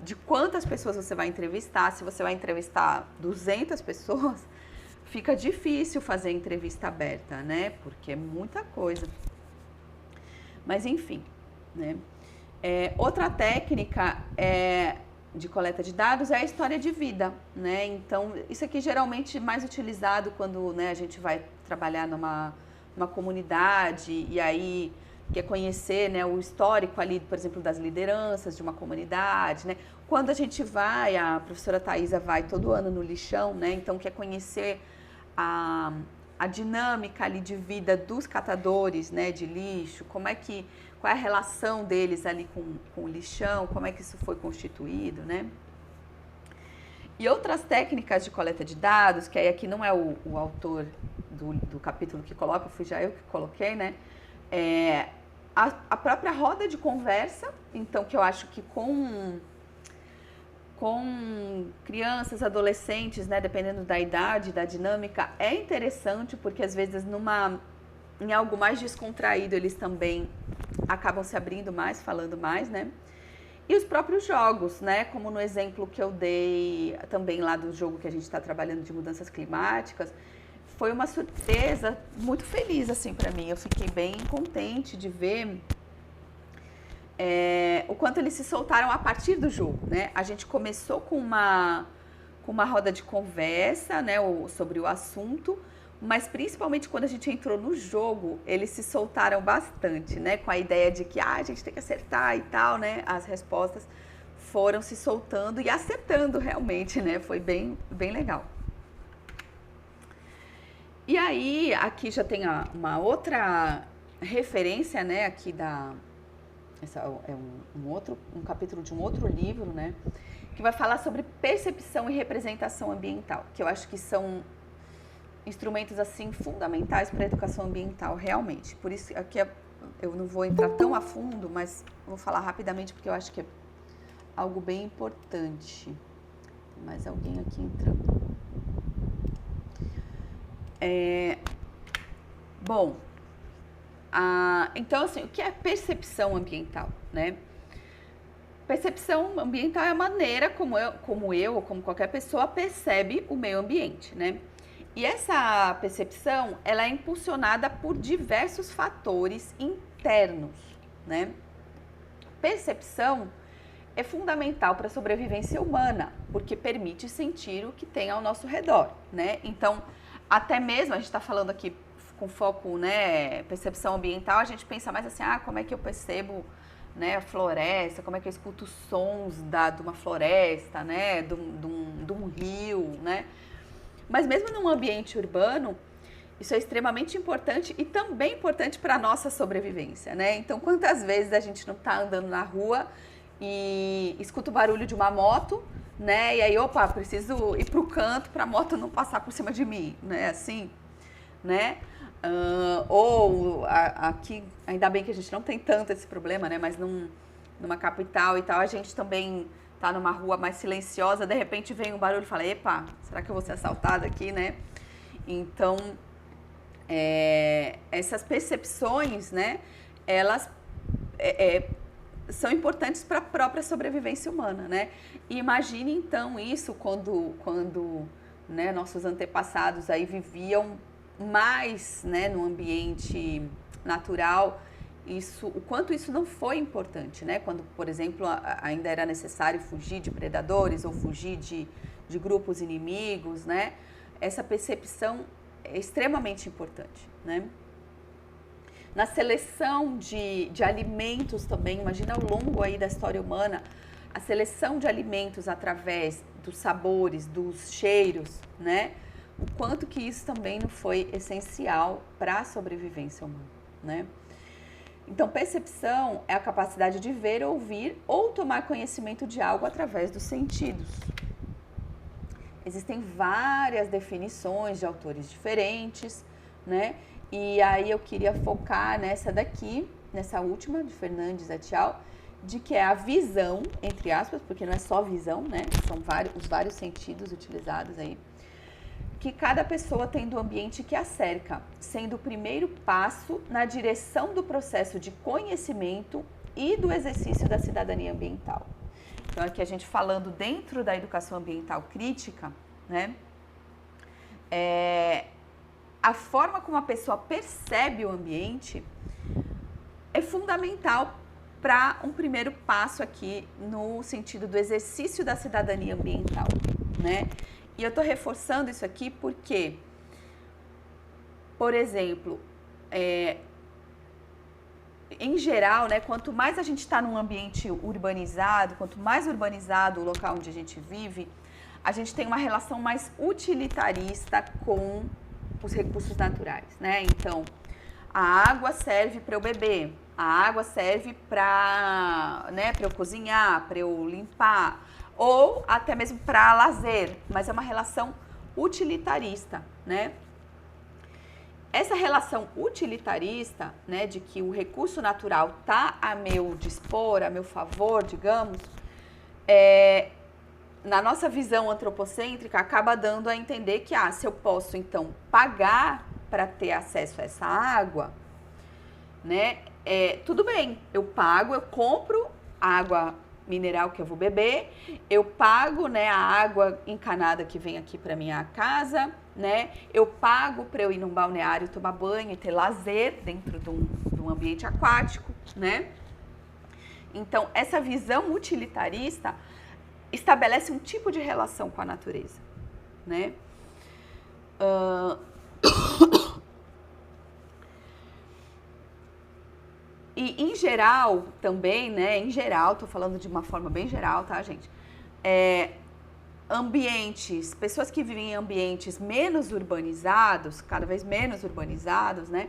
De quantas pessoas você vai entrevistar. Se você vai entrevistar 200 pessoas, fica difícil fazer entrevista aberta, né? Porque é muita coisa. Mas, enfim, né? Outra técnica de coleta de dados é a história de vida, né? Então, isso aqui geralmente é mais utilizado quando, né, a gente vai trabalhar numa comunidade e aí quer conhecer, né, o histórico ali, por exemplo, das lideranças de uma comunidade, né? Quando a gente vai, a professora Thaisa vai todo ano no lixão, né? Então, quer conhecer a dinâmica ali de vida dos catadores, né, de lixo, qual é a relação deles ali com o lixão, como é que isso foi constituído, né? E outras técnicas de coleta de dados, que aí aqui não é o autor do capítulo que coloca, fui já eu que coloquei, né? A própria roda de conversa, então, que eu acho que com crianças, adolescentes, né, dependendo da idade, da dinâmica, é interessante, porque às vezes em algo mais descontraído eles também acabam se abrindo mais, falando mais, né? E os próprios jogos, né? Como no exemplo que eu dei também lá do jogo que a gente está trabalhando de mudanças climáticas, foi uma surpresa muito feliz, assim, para mim. Eu fiquei bem contente de ver o quanto eles se soltaram a partir do jogo, né? A gente começou com uma roda de conversa, né, sobre o assunto, mas principalmente quando a gente entrou no jogo, eles se soltaram bastante, né, com a ideia de que a gente tem que acertar e tal, né? As respostas foram se soltando e acertando realmente, né? Foi bem, bem legal. E aí, aqui já tem uma outra referência, né, aqui esse é um capítulo de um outro livro, né, que vai falar sobre percepção e representação ambiental, que eu acho que são instrumentos, assim, fundamentais para a educação ambiental, realmente. Por isso, aqui eu não vou entrar tão a fundo, mas vou falar rapidamente, porque eu acho que é algo bem importante. Tem mais alguém aqui entrando. Bom, então, assim, o que é percepção ambiental, né? Percepção ambiental é a maneira como eu ou como qualquer pessoa percebe o meio ambiente, né? E essa percepção, ela é impulsionada por diversos fatores internos, né? Percepção é fundamental para a sobrevivência humana, porque permite sentir o que tem ao nosso redor, né? Então, até mesmo, a gente está falando aqui com foco, né, percepção ambiental, a gente pensa mais assim, como é que eu percebo, né, a floresta, como é que eu escuto os sons de uma floresta, né, de um rio, né? Mas mesmo num ambiente urbano, isso é extremamente importante e também importante para a nossa sobrevivência, né? Então, quantas vezes a gente não está andando na rua e escuta o barulho de uma moto, né? E aí, opa, preciso ir para o canto para a moto não passar por cima de mim, né? Assim, né? Aqui, ainda bem que a gente não tem tanto esse problema, né? Mas numa capital e tal, a gente também tá numa rua mais silenciosa, de repente vem um barulho e fala, epa, será que eu vou ser assaltada aqui, né? Então, essas percepções, né? Elas são importantes para a própria sobrevivência humana, né? E imagine, então, isso quando né, nossos antepassados aí viviam mais, né, no ambiente natural, o quanto isso não foi importante, né? Quando, por exemplo, ainda era necessário fugir de predadores ou fugir de grupos inimigos, né? Essa percepção é extremamente importante, né? Na seleção de alimentos também, imagina ao longo aí da história humana, a seleção de alimentos através dos sabores, dos cheiros, né? O quanto que isso também não foi essencial para a sobrevivência humana, né? Então, percepção é a capacidade de ver, ouvir ou tomar conhecimento de algo através dos sentidos. Existem várias definições de autores diferentes, né? E aí eu queria focar nessa daqui, nessa última, de Fernandes et al., de que é a visão, entre aspas, porque não é só visão, né? São os vários sentidos utilizados aí, que cada pessoa tem do ambiente que a cerca, sendo o primeiro passo na direção do processo de conhecimento e do exercício da cidadania ambiental. Então, aqui a gente falando dentro da educação ambiental crítica, né? A forma como a pessoa percebe o ambiente é fundamental para um primeiro passo aqui no sentido do exercício da cidadania ambiental, né? E eu estou reforçando isso aqui porque, por exemplo, em geral, né, quanto mais a gente está num ambiente urbanizado, quanto mais urbanizado o local onde a gente vive, a gente tem uma relação mais utilitarista com os recursos naturais, né? Então, a água serve para eu beber, a água serve para, né, para eu cozinhar, para eu limpar, ou até mesmo para lazer, mas é uma relação utilitarista, né? Essa relação utilitarista, né, de que o recurso natural está a meu dispor, a meu favor, digamos, na nossa visão antropocêntrica, acaba dando a entender que, se eu posso, então, pagar para ter acesso a essa água, né, tudo bem, eu pago, eu compro a água mineral que eu vou beber, eu pago, né, a água encanada que vem aqui para minha casa, né, eu pago para eu ir num balneário tomar banho e ter lazer dentro de um ambiente aquático, né. Então, essa visão utilitarista estabelece um tipo de relação com a natureza, né. E em geral também, né, em geral, tô falando de uma forma bem geral, tá, gente? Pessoas que vivem em ambientes menos urbanizados, cada vez menos urbanizados, né,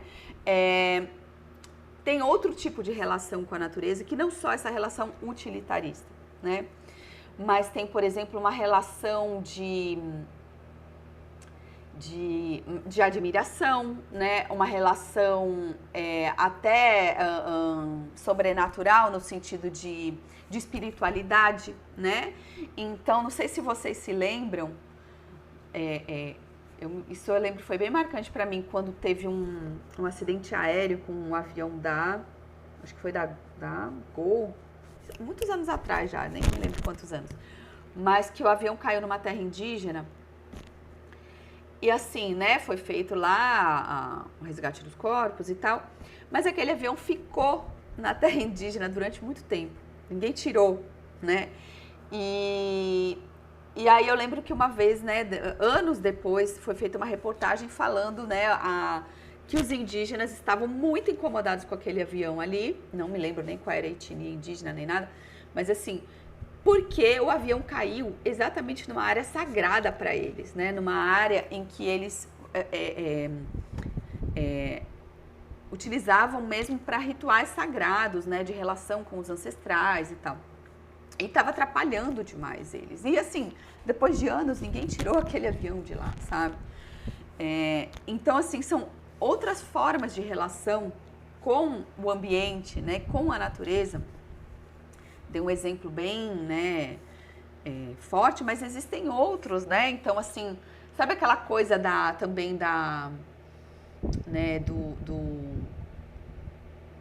tem outro tipo de relação com a natureza, que não só essa relação utilitarista, né, mas tem, por exemplo, uma relação de admiração, né? Uma relação até sobrenatural no sentido de espiritualidade, né? Então, não sei se vocês se lembram, isso eu lembro, foi bem marcante para mim, quando teve um acidente aéreo com um avião acho que foi da Gol, muitos anos atrás já, nem me lembro quantos anos, mas que o avião caiu numa terra indígena. E assim, né, foi feito lá o resgate dos corpos e tal, mas aquele avião ficou na terra indígena durante muito tempo, ninguém tirou, né, e aí eu lembro que uma vez, né, anos depois, foi feita uma reportagem falando, né, que os indígenas estavam muito incomodados com aquele avião ali, não me lembro nem qual era a etnia indígena nem nada, mas assim, porque o avião caiu exatamente numa área sagrada para eles, né? Numa área em que eles utilizavam mesmo para rituais sagrados, né? De relação com os ancestrais e tal. E estava atrapalhando demais eles. E assim, depois de anos, ninguém tirou aquele avião de lá, sabe? Então, assim, são outras formas de relação com o ambiente, né? Com a natureza. Dei um exemplo bem, né, forte, mas existem outros, né? Então, assim, sabe aquela coisa né,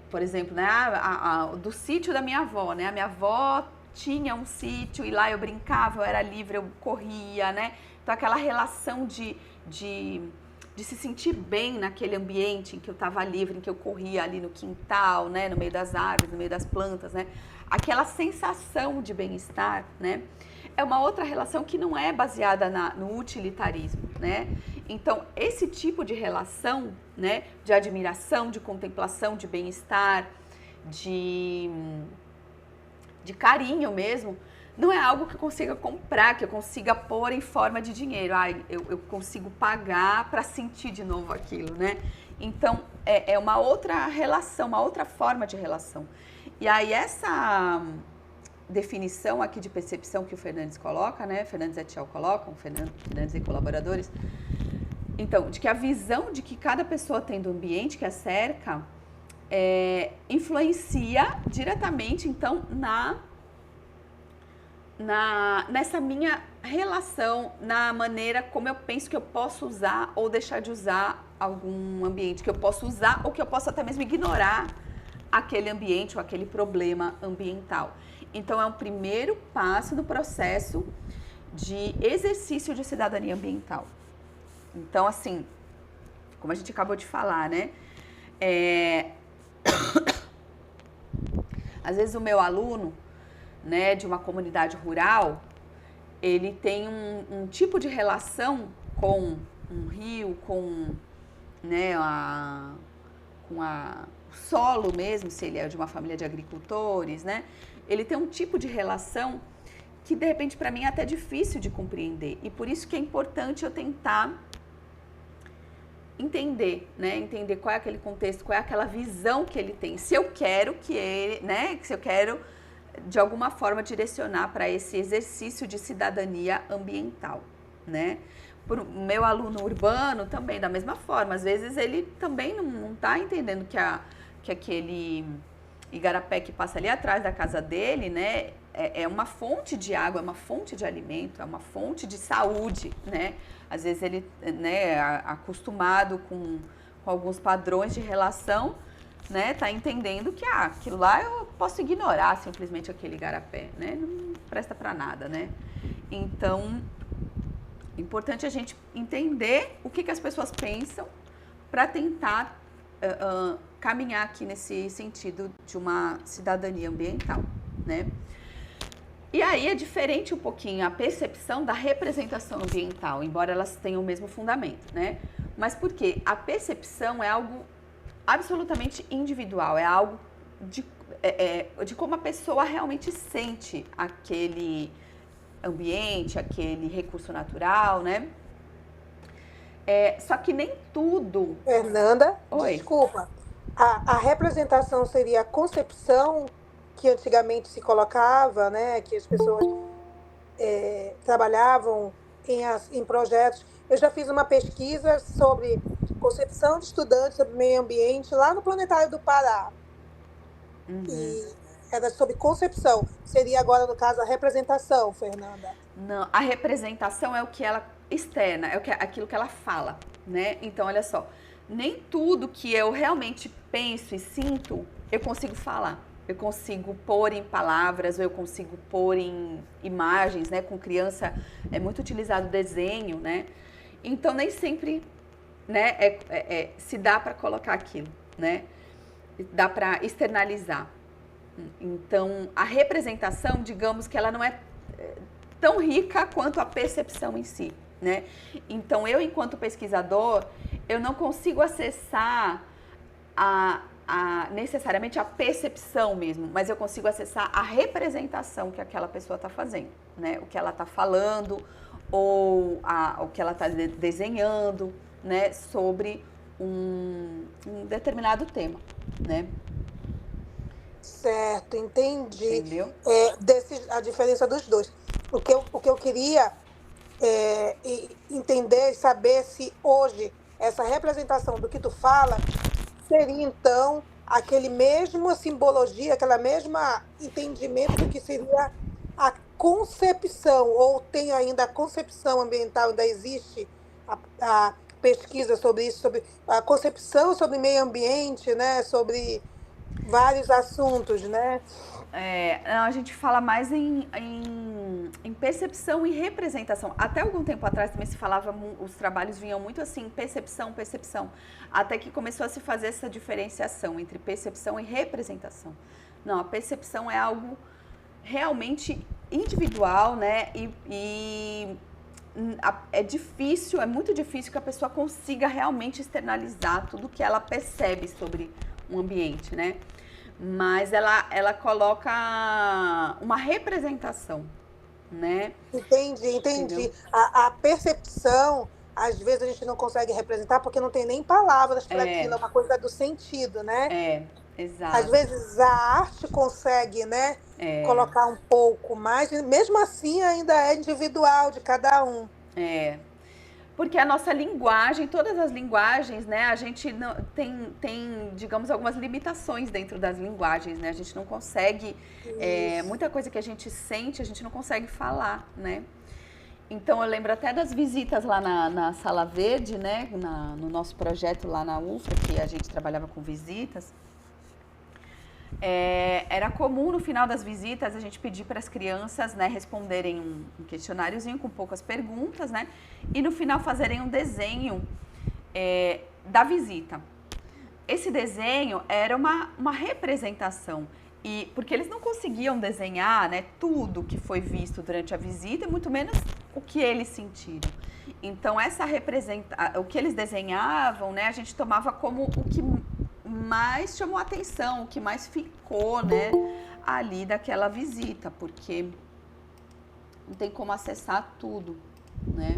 por exemplo, né, do sítio da minha avó, né? A minha avó tinha um sítio e lá eu brincava, eu era livre, eu corria, né? Então, aquela relação de se sentir bem naquele ambiente em que eu estava livre, em que eu corria ali no quintal, né, no meio das árvores, no meio das plantas, né? Aquela sensação de bem-estar, né? É uma outra relação que não é baseada no utilitarismo, né? Então, esse tipo de relação, né, de admiração, de contemplação, de bem-estar, de carinho mesmo, não é algo que eu consiga comprar, que eu consiga pôr em forma de dinheiro. Eu consigo pagar para sentir de novo aquilo, né? Então, é uma outra relação, uma outra forma de relação. E aí, essa definição aqui de percepção que o Fernandes coloca, né? Fernandes et al. Colocam, Fernandes e colaboradores. Então, de que a visão de que cada pessoa tem do ambiente que a cerca influencia diretamente, então, nessa minha relação, na maneira como eu penso que eu posso usar ou deixar de usar algum ambiente, que eu posso usar ou que eu posso até mesmo ignorar aquele ambiente ou aquele problema ambiental. Então, é um primeiro passo no processo de exercício de cidadania ambiental. Então, assim, como a gente acabou de falar, né? Às vezes o meu aluno, né, de uma comunidade rural, ele tem um tipo de relação com um rio, com, né, o solo mesmo, se ele é de uma família de agricultores, né? Ele tem um tipo de relação que, de repente, para mim é até difícil de compreender. E por isso que é importante eu tentar entender, né? Entender qual é aquele contexto, qual é aquela visão que ele tem. Se eu quero que ele, né? Se eu quero de alguma forma direcionar para esse exercício de cidadania ambiental, né? Para o meu aluno urbano também, da mesma forma, às vezes ele também não está entendendo que aquele igarapé que passa ali atrás da casa dele, né, é uma fonte de água, é uma fonte de alimento, é uma fonte de saúde, né? Às vezes ele, né, acostumado com alguns padrões de relação, né, tá entendendo que aquilo lá eu posso ignorar simplesmente aquele igarapé, né, não presta para nada, né? Então, é importante a gente entender o que as pessoas pensam para tentar caminhar aqui nesse sentido de uma cidadania ambiental, né? E aí é diferente um pouquinho a percepção da representação ambiental, embora elas tenham o mesmo fundamento, né? Mas por quê? A percepção é algo absolutamente individual, é algo de como a pessoa realmente sente aquele ambiente, aquele recurso natural, né? Só que nem tudo... Fernanda, Oi. desculpa. A representação seria a concepção que antigamente se colocava, né? Que as pessoas trabalhavam em projetos. Eu já fiz uma pesquisa sobre concepção de estudantes sobre meio ambiente lá no Planetário do Pará. Uhum. E era sobre concepção. Seria agora, no caso, a representação, Fernanda? Não, a representação é o que ela externa, aquilo que ela fala, né? Então, olha só, nem tudo que eu realmente penso e sinto, eu consigo falar. Eu consigo pôr em palavras, ou eu consigo pôr em imagens, né? Com criança é muito utilizado desenho, né? Então, nem sempre, né, se dá para colocar aquilo, né? Dá para externalizar. Então, a representação, digamos que ela não é tão rica quanto a percepção em si, né? Então, eu, enquanto pesquisador, eu não consigo acessar necessariamente a percepção mesmo, mas eu consigo acessar a representação que aquela pessoa está fazendo, né? O que ela está falando ou o que ela está desenhando, né? Sobre um determinado tema, né? Certo, entendi. Entendeu? A diferença dos dois. O que eu queria entender e saber se hoje essa representação do que tu fala seria, então, aquele mesmo simbologia, aquela mesma entendimento do que seria a concepção, ou tem ainda a concepção ambiental, ainda existe a pesquisa sobre isso, sobre a concepção sobre meio ambiente, né, sobre vários assuntos, né? A gente fala mais em percepção e representação. Até algum tempo atrás também se falava, os trabalhos vinham muito assim, percepção, até que começou a se fazer essa diferenciação entre percepção e representação. Não, a percepção é algo realmente individual, né? E é muito difícil que a pessoa consiga realmente externalizar tudo que ela percebe sobre um ambiente, né? Mas ela coloca uma representação, né? Entendi, Entendeu? entendi. A percepção, às vezes a gente não consegue representar porque não tem nem palavras para aquilo, É, é uma coisa do sentido, né? Às exato. vezes a arte consegue, né, É, colocar um pouco mais, e mesmo assim ainda é individual de cada um. é. Porque a nossa linguagem, todas as linguagens, né, a gente não, tem, digamos, algumas limitações dentro das linguagens, né? A gente não consegue, Isso. muita coisa que a gente sente, a gente não consegue falar, né? Então eu lembro até das visitas lá na Sala Verde, né, no nosso projeto lá na UFRA, que a gente trabalhava com visitas. Era comum no final das visitas a gente pedir para as crianças, né, responderem um questionáriozinho com poucas perguntas, né, e no final fazerem um desenho da visita. Esse desenho era uma representação, e porque eles não conseguiam desenhar, né, tudo que foi visto durante a visita, e muito menos o que eles sentiram. Então o que eles desenhavam, né, a gente tomava como o que mais chamou a atenção, o que mais ficou, né, ali daquela visita, porque não tem como acessar tudo, né?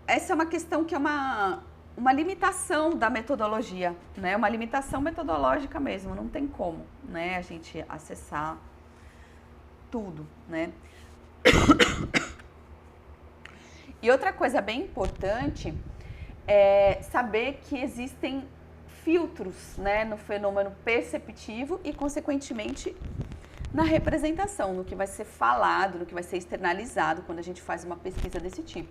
Essa é uma questão que é uma limitação da metodologia, né? Uma limitação metodológica mesmo, não tem como, né, a gente acessar tudo, né? E outra coisa bem importante é saber que existem filtros, né, no fenômeno perceptivo e, consequentemente, na representação, no que vai ser falado, no que vai ser externalizado quando a gente faz uma pesquisa desse tipo.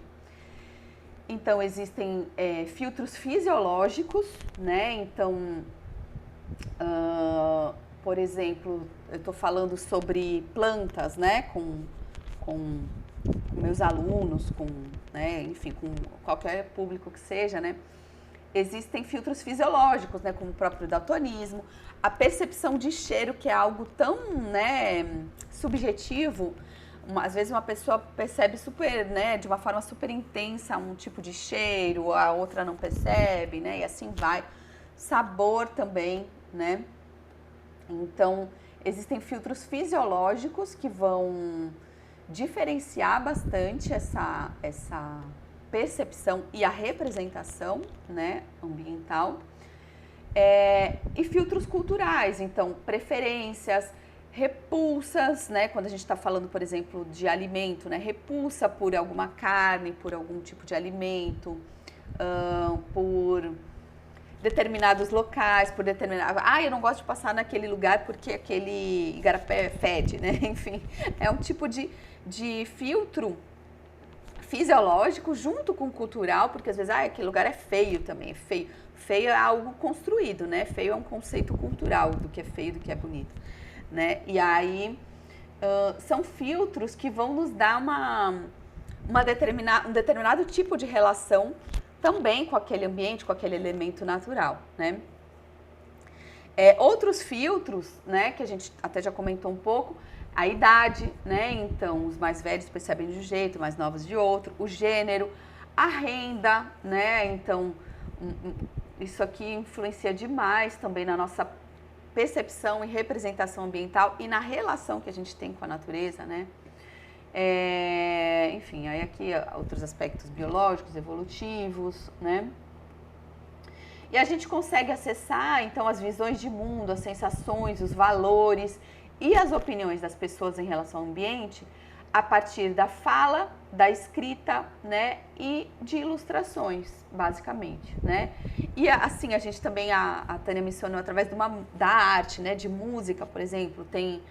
Então, existem filtros fisiológicos, né? Então, por exemplo, eu estou falando sobre plantas, né? Com meus alunos, né? Enfim, com qualquer público que seja, né? Existem filtros fisiológicos, né? Como o próprio daltonismo, a percepção de cheiro, que é algo tão, né, subjetivo. Às vezes uma pessoa percebe super, né, de uma forma super intensa um tipo de cheiro, a outra não percebe, né, e assim vai. Sabor também, né? Então, existem filtros fisiológicos que vão diferenciar bastante essa percepção e a representação, né, ambiental. E filtros culturais, então, preferências, repulsas, né? Quando a gente está falando, por exemplo, de alimento, né? Repulsa por alguma carne, por algum tipo de alimento, por determinados locais, por determinado. Eu não gosto de passar naquele lugar porque aquele igarapé fede, né? Enfim, é um tipo de filtro fisiológico junto com o cultural, porque às vezes, aquele lugar é feio também, é feio. Feio é algo construído, né? Feio é um conceito cultural do que é feio, do que é bonito, né? E aí são filtros que vão nos dar um determinado tipo de relação também com aquele ambiente, com aquele elemento natural, né? Outros filtros, né, que a gente até já comentou um pouco, a idade, né? Então, os mais velhos percebem de um jeito, mais novos de outro, o gênero, a renda, né? Então, isso aqui influencia demais também na nossa percepção e representação ambiental e na relação que a gente tem com a natureza, né? Enfim, aí aqui outros aspectos biológicos, evolutivos, né? E a gente consegue acessar, então, as visões de mundo, as sensações, os valores e as opiniões das pessoas em relação ao ambiente a partir da fala, da escrita, né, e de ilustrações, basicamente, né? E assim, a gente também, a Tânia mencionou, através da arte, né, de música, por exemplo, tem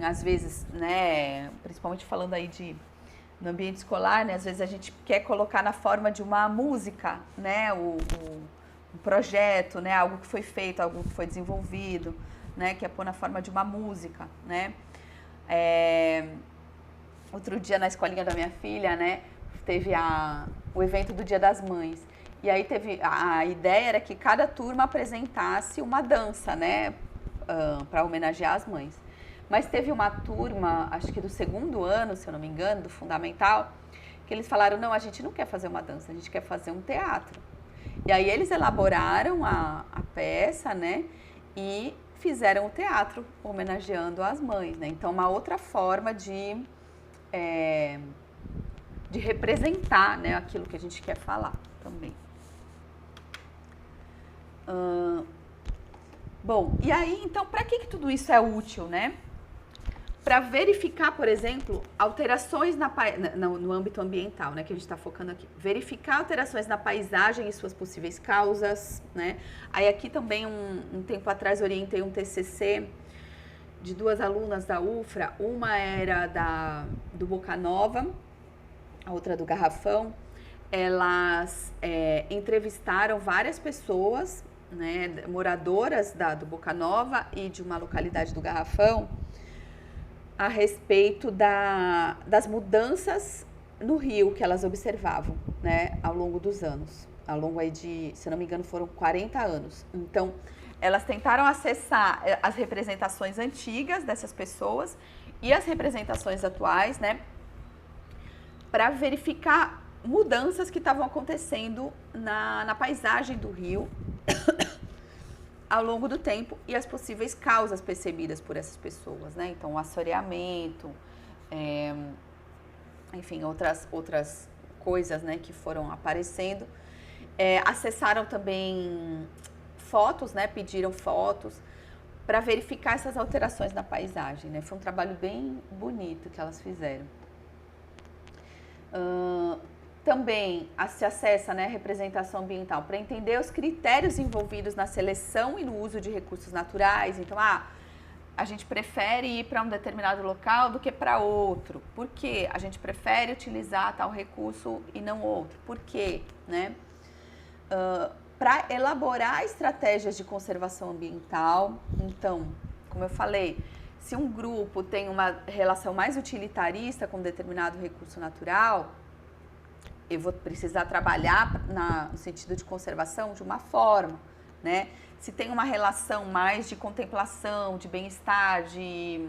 às vezes, né, principalmente falando aí no ambiente escolar, né, às vezes a gente quer colocar na forma de uma música, né, um projeto, né, algo que foi feito, algo que foi desenvolvido, né, que é pôr na forma de uma música, né. Outro dia na escolinha da minha filha, né, teve o evento do Dia das Mães. E aí a ideia era que cada turma apresentasse uma dança, né, para homenagear as mães. Mas teve uma turma, acho que do segundo ano, se eu não me engano, do fundamental, que eles falaram, não, a gente não quer fazer uma dança, a gente quer fazer um teatro. E aí eles elaboraram a peça, né, e fizeram o teatro homenageando as mães, né? Então, uma outra forma de representar, né, aquilo que a gente quer falar também. Bom, e aí, então, para que tudo isso é útil, né? Para verificar, por exemplo, alterações no âmbito ambiental, né, que a gente está focando aqui. Verificar alterações na paisagem e suas possíveis causas, né? Aí aqui também, um tempo atrás, orientei um TCC de 2 alunas da UFRA. Uma era do Boca Nova, a outra do Garrafão. Elas entrevistaram várias pessoas, né, moradoras do Boca Nova e de uma localidade do Garrafão, a respeito das mudanças no rio que elas observavam, né, ao longo dos anos. Ao longo aí de, se não me engano, foram 40 anos. Então, elas tentaram acessar as representações antigas dessas pessoas e as representações atuais, né, para verificar mudanças que estavam acontecendo na paisagem do rio ao longo do tempo e as possíveis causas percebidas por essas pessoas, né? Então, o assoreamento, enfim, outras coisas, né, que foram aparecendo. Acessaram também fotos, né? Pediram fotos para verificar essas alterações na paisagem, né? Foi um trabalho bem bonito que elas fizeram. Também se acessa, né, representação ambiental para entender os critérios envolvidos na seleção e no uso de recursos naturais. Então, a gente prefere ir para um determinado local do que para outro. Por quê? A gente prefere utilizar tal recurso e não outro. Por quê? Né? Para elaborar estratégias de conservação ambiental. Então, como eu falei, se um grupo tem uma relação mais utilitarista com determinado recurso natural, eu vou precisar trabalhar no sentido de conservação de uma forma, né? Se tem uma relação mais de contemplação, de bem-estar, de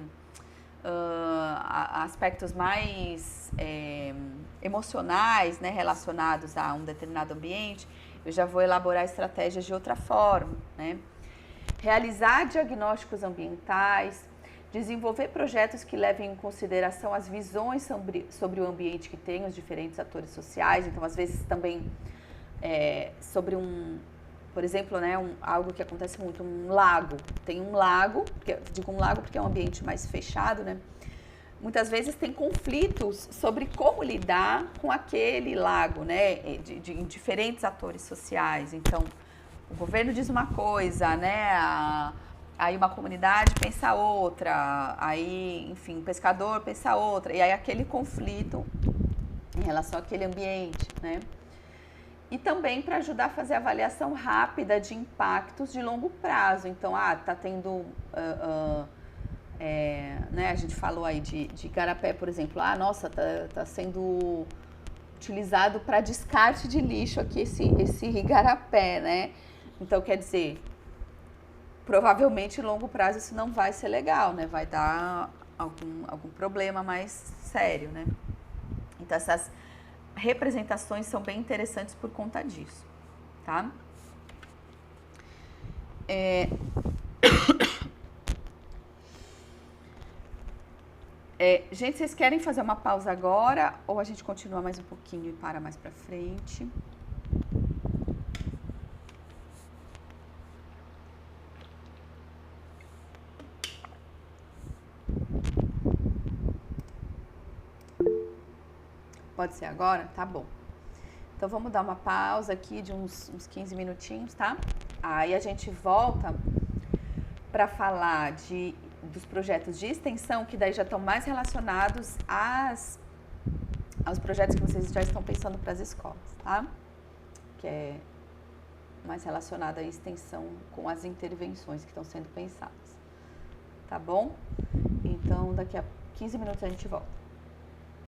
aspectos mais emocionais, né, relacionados a um determinado ambiente, eu já vou elaborar estratégias de outra forma, né? Realizar diagnósticos ambientais, desenvolver projetos que levem em consideração as visões sobre o ambiente que tem os diferentes atores sociais. Então, às vezes, também sobre por exemplo, né, algo que acontece muito, um lago. Tem um lago, digo um lago porque é um ambiente mais fechado, né? Muitas vezes tem conflitos sobre como lidar com aquele lago, né, de diferentes atores sociais. Então, o governo diz uma coisa, né, aí uma comunidade pensa outra, aí, enfim, o pescador pensa outra, e aí aquele conflito em relação àquele ambiente, né? E também para ajudar a fazer avaliação rápida de impactos de longo prazo. Então, tá tendo, né, a gente falou aí de igarapé, por exemplo, nossa, tá sendo utilizado para descarte de lixo aqui esse igarapé, né? Então, quer dizer, provavelmente, em longo prazo, isso não vai ser legal, né? Vai dar algum problema mais sério, né? Então, essas representações são bem interessantes por conta disso, tá? Gente, vocês querem fazer uma pausa agora ou a gente continua mais um pouquinho e para mais pra frente? Pode ser agora? Tá bom. Então, vamos dar uma pausa aqui de uns 15 minutinhos, tá? Aí a gente volta para falar dos projetos de extensão, que daí já estão mais relacionados aos projetos que vocês já estão pensando para as escolas, tá? Que é mais relacionado à extensão com as intervenções que estão sendo pensadas. Tá bom? Então, daqui a 15 minutos a gente volta.